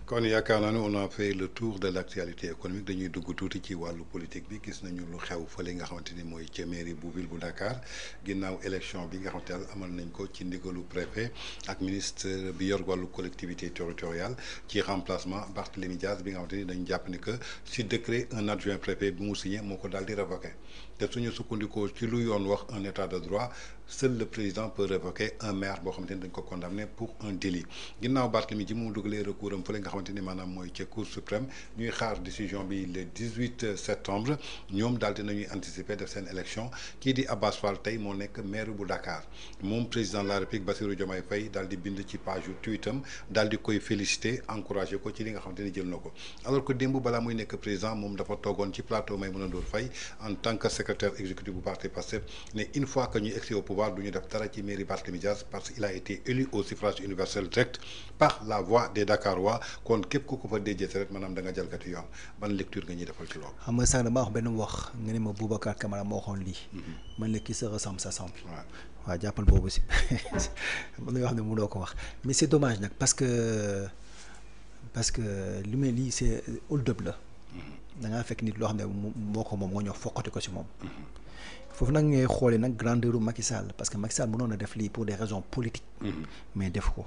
kon yaakaar naa ne on a fait le tour de l'actualité économique dañuy dugg tuuti ci wàllu politique bi gis nañu lu xew fële nga xamante ni mooy ca mairie bu ville bu Dakar ginnaaw élection bi nga xamante ne amal nañ ko ci ndigalu préfet ak ministre bi yor wàllu collectivité territoriale ci remplacement Barthélémy Dias bi nga xamante ni dañu jàpp ni que si décret un adjoint préfet bi mu signé moo ko daal di révoqué te suñu sukkandikoo ci lu yoon wax un état de droit seul le président peut révoquer un maire boo xamante ni dañ ko condamné pour un délit ginnaaw Barthélémy ji mu dugalee recours am fële nga xamante ni maanaam mooy ca cour suprême ñuy xaar décision bi le 18 septembre ñoom daal dinañuy anticiper def seen élection kii di Abass Fall tey moo nekk maire bu Dakar moom président de la République Bassirou Diomaye Faye daal di bind ci page yu tweetam daal di koy féliciter encourager ko ci li nga xamante ni jël na ko alors que démb balaa muy nekk président moom dafa toogoon ci plateau Maïmouna Ndour Faye en tant que secrétaire exécutif bu parti Pastef ne une fois que ñu egsi au pouvoir du ñu def dara ci mairie Barthélémy Dias parce qu'il a été élu au suffrage universel direct par la voix des Dakarois kon képp ku ko fa déjee rek maanaam da nga jalgati yoon ban lecture nga ñuy defal ci loolu. xam nga sànq dama wax benn wax nga ne ma Boubacar Camara moo waxoon lii. man la qui se ressemble s'assemble. waaw jàppal boobu si man la yoo xam ne mënoo ko wax mais c'est dommage nag parce que li may lii c'est hold-up la. da ngaa fekk nit loo xam ne moo ko moom nga ñëw foqati ko si moom. foofu nag ngay xoolee nag grandeur Macky Sall parce que Macky Sall mënoon a def lii pour des raisons politiques. mais def ko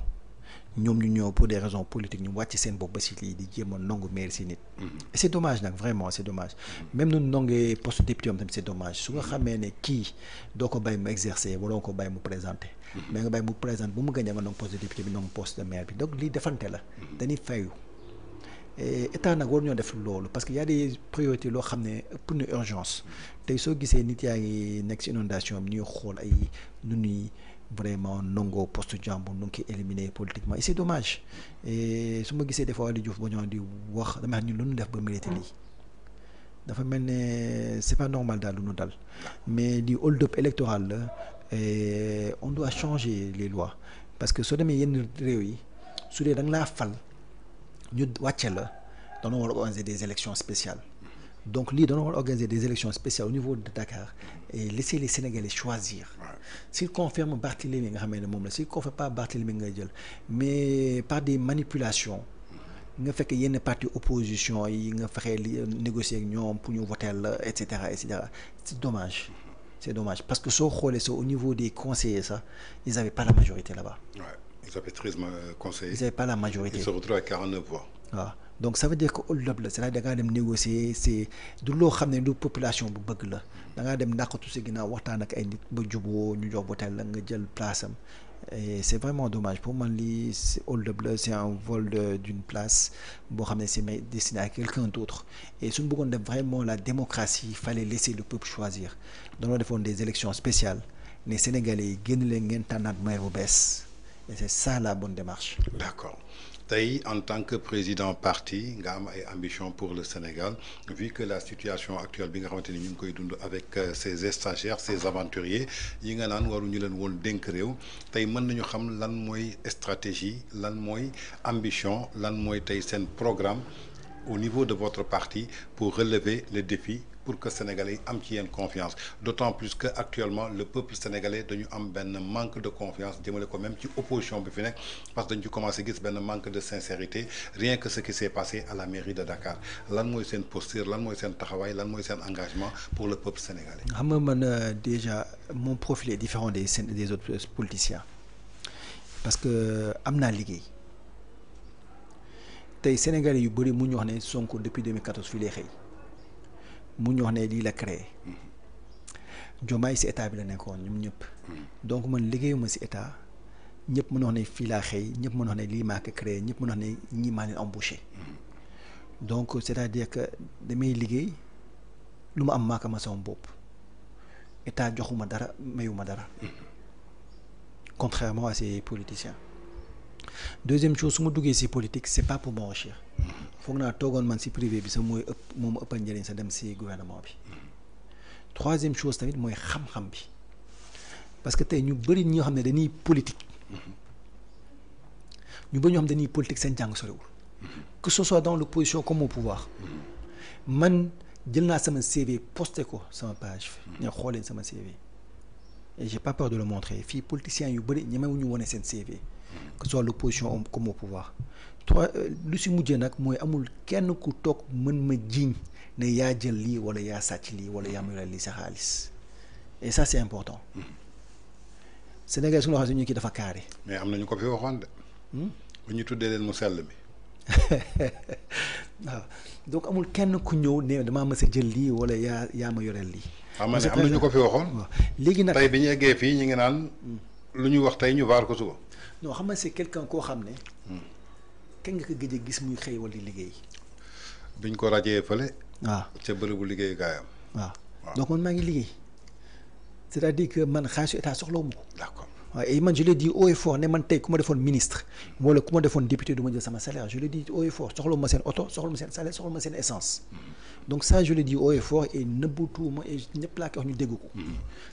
ñoom ñu ñëw pour des raisons politiques ñu wàcc seen bopp ba si lii di jéem a nangu maire si nit. et c'est dommage nag vraiment c'est dommage même nu nongee poste député am tamit c'est dommage su nga xamee ne kii doo ko bàyyi mu exercer wala ko bàyyi mu présenter. mais nga bàyyi mu présenter bu mu gagné nga nangu poste de député bi nangu poste de maire bi donc lii defante la. dañuy fayu. état nag war ñoo def loolu parce que y a des priorités loo xam ne ëpp na urgence tey soo gisee nit yaa ngi nekk ci inondation bi ñuy xool ay nu ñuy vraiment nangoo poste jàmbur nu ngi koy éliminer politiquement et c'est dommage et su ma gisee des fois Waly Diouf ba ñoo di wax dama xam ni lu ñu def ba mérité lii dafa mel ne c'est pas normal daal lu ñu dal mais di hold-up électoral la et on doit changer les lois parce que soo demee yenn réew yi su dee da nga laa fal ñu wàcce la dañoo war a organiser des élections spéciales donc lii dañoo war a organiser des élections spéciales au niveau de Dakar et laisser les Sénégalais choisir s'il confirme Barthélémy nga xamee ne moom la s'il confirme pas Barthélémy nga jël mais par des manipulations nga fekk yenn parti opposition yi nga fexee li négocier ak ñoom pour ñu voter la et cetera c'est dommage parce que soo xoolee ça au niveau des conseillers sax ils avaient pas la majorité là-bas. Ils avaient 13 conseillers. Ils n'avaient pas la majorité. Ils se retrouvent à 49 voix. waaw donc ça veut dire que hold-up la c'est-à-dire da ngaa dem négocier c'est du loo xam ne lu population bu bëgg la da ngaa dem nàqatu si ginnaaw waxtaan ak ay nit ba juboo ñu jox botel la nga jël place am et c'est vraiment dommage pour man lii c'est hold-up la c'est un vol d'une place boo xam ne c'est destiné à quelqu'un d'autre et suñu bëggoon def vraiment la démocratie il fallait laisser le peuple choisir dañoo defoon des élections spéciales ne Sénégalais yi génn leen ngeen tànnaat maire bu bees et c'est ça la bonne démarche. D'accord. tey en tant que président parti nga am ay ambition pour le Sénégal vu que la situation actuelle bi nga xamante ni ñu ngi koy dund avec ces stagiaires ces aventuriers yi nga naan waruñu leen woon dénk réew tey mën nañu xam lan mooy stratégie lan mooy ambition lan mooy tey seen programme au niveau de votre parti pour relever le défi pour que Sénégalais yi am ci yéen confiance d'autant plus que actuellement le peuple sénégalais dañu am benn manque de confiance jëmale ko même ci opposition bi fi nekk parce que dañu ci commencé gis benn manque de sincérité rien que ce qui s'est passé à la mairie de Dakar lan mooy seen posture lan mooy seen taxawaay lan mooy seen engagement pour le peuple sénégalais. xam nga man déjà mon profil est différent des autres politiciens parce que am naa liggéey tey Sénégalais yu bëri mu ñu wax ne Sonko depuis 2014 fii lay xëy. mu ñu wax ne lii la créé Diomaye si état bi la nekkoon ñoom ñëpp donc man liggéeyuma si état ñëpp mën wax ne fii laa xëy ñëpp mën wax ne lii maa ko créé ñëpp mën wax ne ñii maa leen embauché donc c'est-à-dire que damay liggéey lu ma am maa ko ma sama bopp état joxuma dara mayuma dara contrairement à ces politiciens. Deuxième chose su ma duggee ci politique c'est pas pour m'enrichir foog naa toogoon man ci privé bi sax mooy ëpp moom ëppal njëriñ sa dem ci gouvernement bi. Troisième chose tamit mooy xam-xam bi parce que tey ñu bëri ñoo xam ne dañuy politique ñu bëri ñoo xam ne dañuy politique seen jàng sorewul que ce soit dans l'opposition comme au pouvoir man jël naa sama CV posté ko sama page ña xooleen sama CV et j'ai pas peur de le montrer fii politiciens yu bëri ñemewuñu wone seen CV que ce soit l'opposition comme au pouvoir lu si mujjee nag mooy amul kenn ku toog mën ma jiiñ ne yaa jël lii wala yaa sàcc lii wala yaa mayulal lii sa xaalis et ça c'est important Sénégal suñu waxee ñu kii dafa carré. mais am na ñu ko fi waxoon de. bu ñu tuddee leen mu sell mi. waaw donc amul kenn ku ñëw ne damaa mës a jël lii wala yaa ma yoreel lii. xam nga ne am na ñu ko fi waxoon. waaw léegi nag tey bi ñu eggee fii ñu ngi naan lu ñu wax tey ñu vaar ko suba. non xam nga c'est quelqu'un koo xam ne. kañ nga ko gëj a gis muy xëy wala di liggéey. biñ ko rajee fële. waaw ca bërëbu liggéey gaayam. waaw donc man maa ngi liggéey c'est-à-dire que man xaalisu état soxlawu ma ko. d'accord waaw et man je l'ai dit haut et fort ne man tey ku ma defoon ministre wala ku ma defoon député du ma jël sama salaire je l'ai dit haut et fort soxlawu ma seen oto soxlawu ma seen salaire soxlawu ma seen essence. donc ça je l'ai dit haut et fort et nëbbutuuma et ñëpp laa koy wax ñu dégg ko.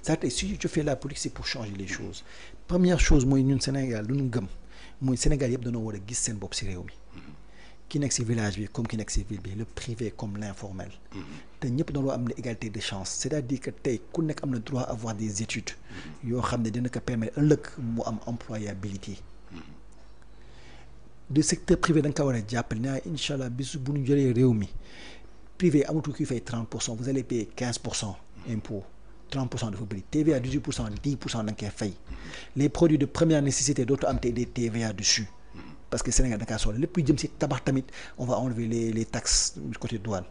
c'est-à-dire tey si je fais la politique c'est pour changer les choses. Première chose mooy ñun Sénégal lu ñu gëm mooy Sénégal yëpp dañoo war a gis seen bopp ci réew mi. ki nekk ci village bi comme ki nekk ci ville bi le privé comme l'informel. te ñëpp dañoo am l'égalité de chance c'est-à-dire que tey ku nekk am na droit à avoir des études. yoo xam ne dina ko permettre ëllëg mu am employabilité. le secteur privé da nga ko war a jàppale naa incha allah bis bu ñu jëlee réew mi privé amatul kuy fay 30% vous allez payer 15% impôt 30% dafa bëri TVA 18% 10% da nga koy fay. les produits de première nécessité dootu am tey des TVA dessus. parce que Sénégal da kaa soxla lépp lu jëm ci tabax tamit on va enlever les taxes du côté douane.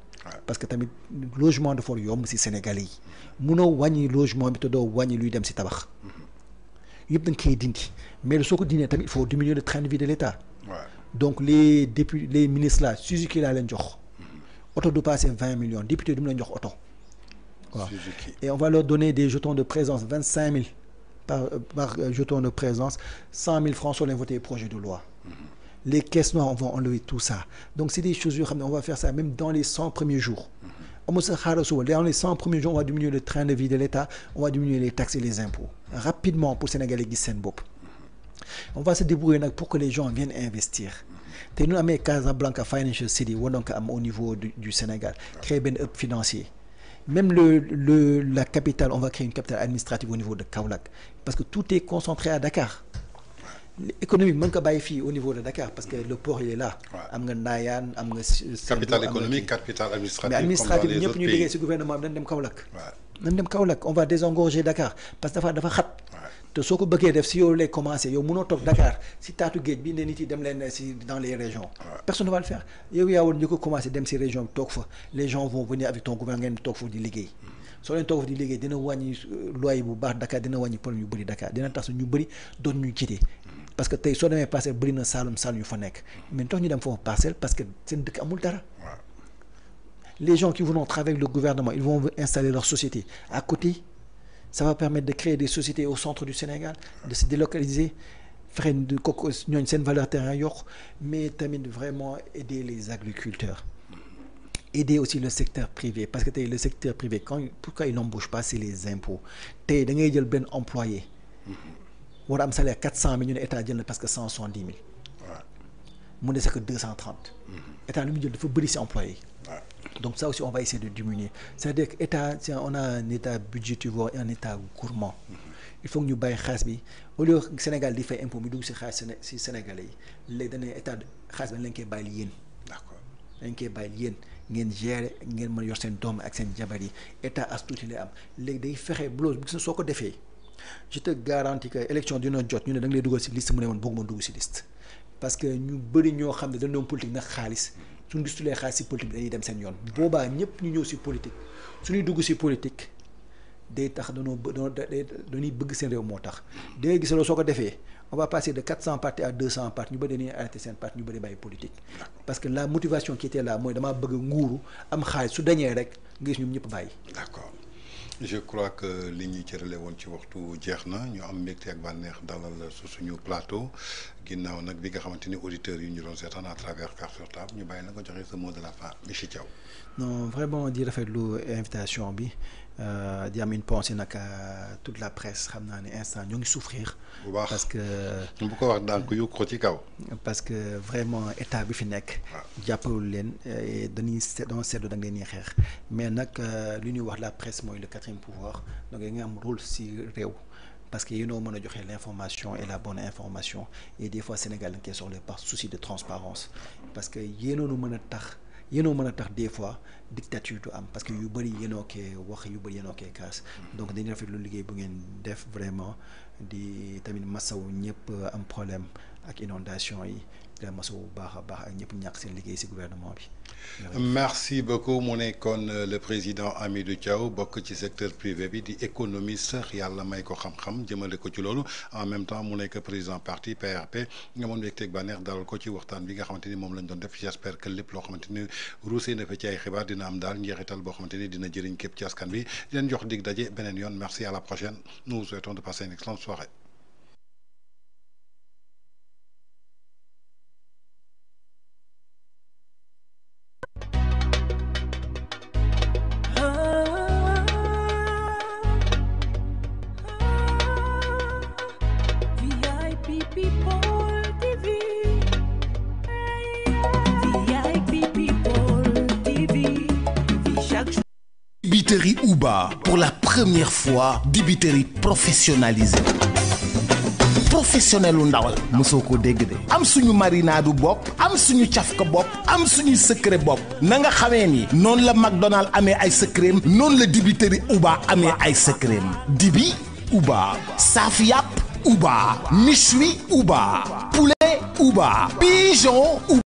parce que tamit logement dafa yomb ci Sénégalais yi. munoo wàññi logement bi te doo wàññi luy dem ci tabax. yëpp da nga koy dindi mais soo ko dindee tamit il faut diminuer le train de vie de l'État. donc les députés les ministres là Suzuki laa leen jox. oto du passer 20 millions député du mu leen jox oto. waaw et on va leur donner des jetons de présence 25 000 par jeton de présence 100 000 francs sur les votés projet de loi. Les caisses noires on va enlever tout ça donc c'est des choses yoo xam ne on va faire ça même dans les 100 premiers jours. amul sa xaaral suba dans les 100 premiers jours on va diminuer le train de vie de l'État on va diminuer les taxes et les impôts rapidement pour Sénégalais gis seen bopp. on va se débrouiller nag pour que les gens viennent investir te ñu amee Casablanca Financial City war donc am au niveau du Sénégal créer benn hub financier. Même la capitale, on va créer une capitale administrative au niveau de Kaolack parce que tout est concentré à Dakar. L'économie mën ko bàyyi fii au niveau de Dakar parce que le port il est là. am nga Ndayane am nga. capitale économique capitale administrative. mais administrative ñëpp ñu liggéey ci gouvernement bi nañ dem Kaolack. nañ dem Kaolack on va désengorger Dakar parce que dafa xat. te soo ko bëggee def si yow lay commencer yow mënoo toog Dakar si taatu géej bi ne nit yi dem leen si dans les régions. personne ne va le faire yow yaa woon ñu ko commencer dem si région bi toog fa les gens vont venir avec ton gouvernement ngeen toog foofu di liggéey. soo leen toog foofu di liggéey dina wàññi loyer bu baax Dakar dina wàññi problème yu bëri Dakar dina tax ñu bëri doon ñu jiite. parce que tey soo demee Parcelles bëri na Saloum yu fa nekk mais tax ñu dem foofu Parcelles parce que seen dëkk amul dara. les gens qui voudront travailler avec le gouvernement ils vont installer leur société à côté. Ça va permettre de créer des sociétés au centre du Sénégal, de se délocaliser, faire une valeur terrain, mais tamit vraiment aider les agriculteurs. Aider aussi le secteur privé, parce que le secteur privé, pourquoi il n'embauche pas, c'est les impôts. Tu as un employé, il a un salaire 400 000, l'État a parce que 170 000. Mon c'est que 230. L'État a un employé. Donc ça aussi on va essayer de diminuer c'est-à-dire que état on a un état budgétivore et un état gourmand il faut que ñu bàyyi xaalis bi au lieu Sénégal di fay impôt mi dugg ci xaalis ci Sénégalais yi léegi dañuy état xaalis bi lañ koy bàyyil yéen. d'accord dañ koy bàyyil yéen ngeen gérer ngeen mën a yor seen doom ak seen jabar yi état as tuuti lay am léegi day fexe blouse bi soo ko defee je te garantis que élection dina jot ñu ne da nga lay dugal ci liste mu ne woon bëgguma dugg ci liste parce que ñu bëri ñoo xam ne dañu doon politique nag xaalis. suñu gistulee xaalis ci politique bi dañuy dem seen yoon boobaa ñëpp ñu ñëw ci politique suñuy dugg ci politique day tax dañuy bëgg seen réew moo tax da ngay gis loolu soo ko defee on va passer de 400 partis à 200 partis ñu bëri dañuy arrêté seen parti ñu bëri bàyyi politique. parce que la motivation qui était là mooy damaa bëgg nguuru am xaalis su dañee rek nga gis ñoom ñëpp bàyyi. d'accord je crois que li ñuy cërale woon ci waxtu jeex na ñu am mbégte ak bànneex dalal su suñu plateau ginnaaw nag bi nga xamante ni auditeurs yi ñu doon seetaan à travers Carte sur Table ñu bàyyi la nga joxe ce mot de la fin monsieur Thiaw. non vraiment di rafetlu invitation bi di am une pensée nag à toute la presse xam naa ne instant ñoo ngi souffrir. bu baax parce que. bu ko wax ndànk yokk ko ci kaw. parce que vraiment état bi fi nekk. jàppalul leen dañuy seetlu da nga leen di xeex mais nag li ñuy wax la presse mooy le quatrième pouvoir donc nga am rôle si réew. parce que yéenoo mën a joxe l'information et la bonne information et des fois Sénégal dañ koy soxla par souci de transparence parce que yéenoo mën a tax des fois dictature du am parce que yu bëri yéenoo koy wax yu bëri yéenoo koy kaas donc dañuy rafetlu liggéey bu ngeen def vraiment di tamit masawu ñëpp am problème ak inondation yi di masawu bu baax a baax ak ñëpp ñàkk seen liggéey ci gouvernement bi. merci beaucoup mu nekkoon le président Hamidou Thiaw bokk ci secteur privé bi di économiste yàlla may ko xam-xam jëmale ko ci loolu en même temps mu nekk président parti PRP nga moon mbégteeg bànneex dalal ko ci waxtaan bi nga xamante ni moom lañ doon def j'espère que lépp loo xamante ni ruusee na fa ci ay xibaar dina am daal njeexital boo xamante ni dina jëriñ képp ci askan bi di leen jox dig daje beneen yoon merci à la prochaine nous vous souhaitons de passer une excellente soirée. Dibiterie Uba pour la première fois dibiterie professionnalisée professionnel u ndawal mosoo ko dégg de am suñu marinade bopp am suñu cafka bopp am suñu secret bopp na nga xamee ni noonu la McDonald amee ay secret noonu la dibiterie Uba amee ay secret dibi Uba saaf yàpp Uba méchoui Uba poulet Uba pigeon Uba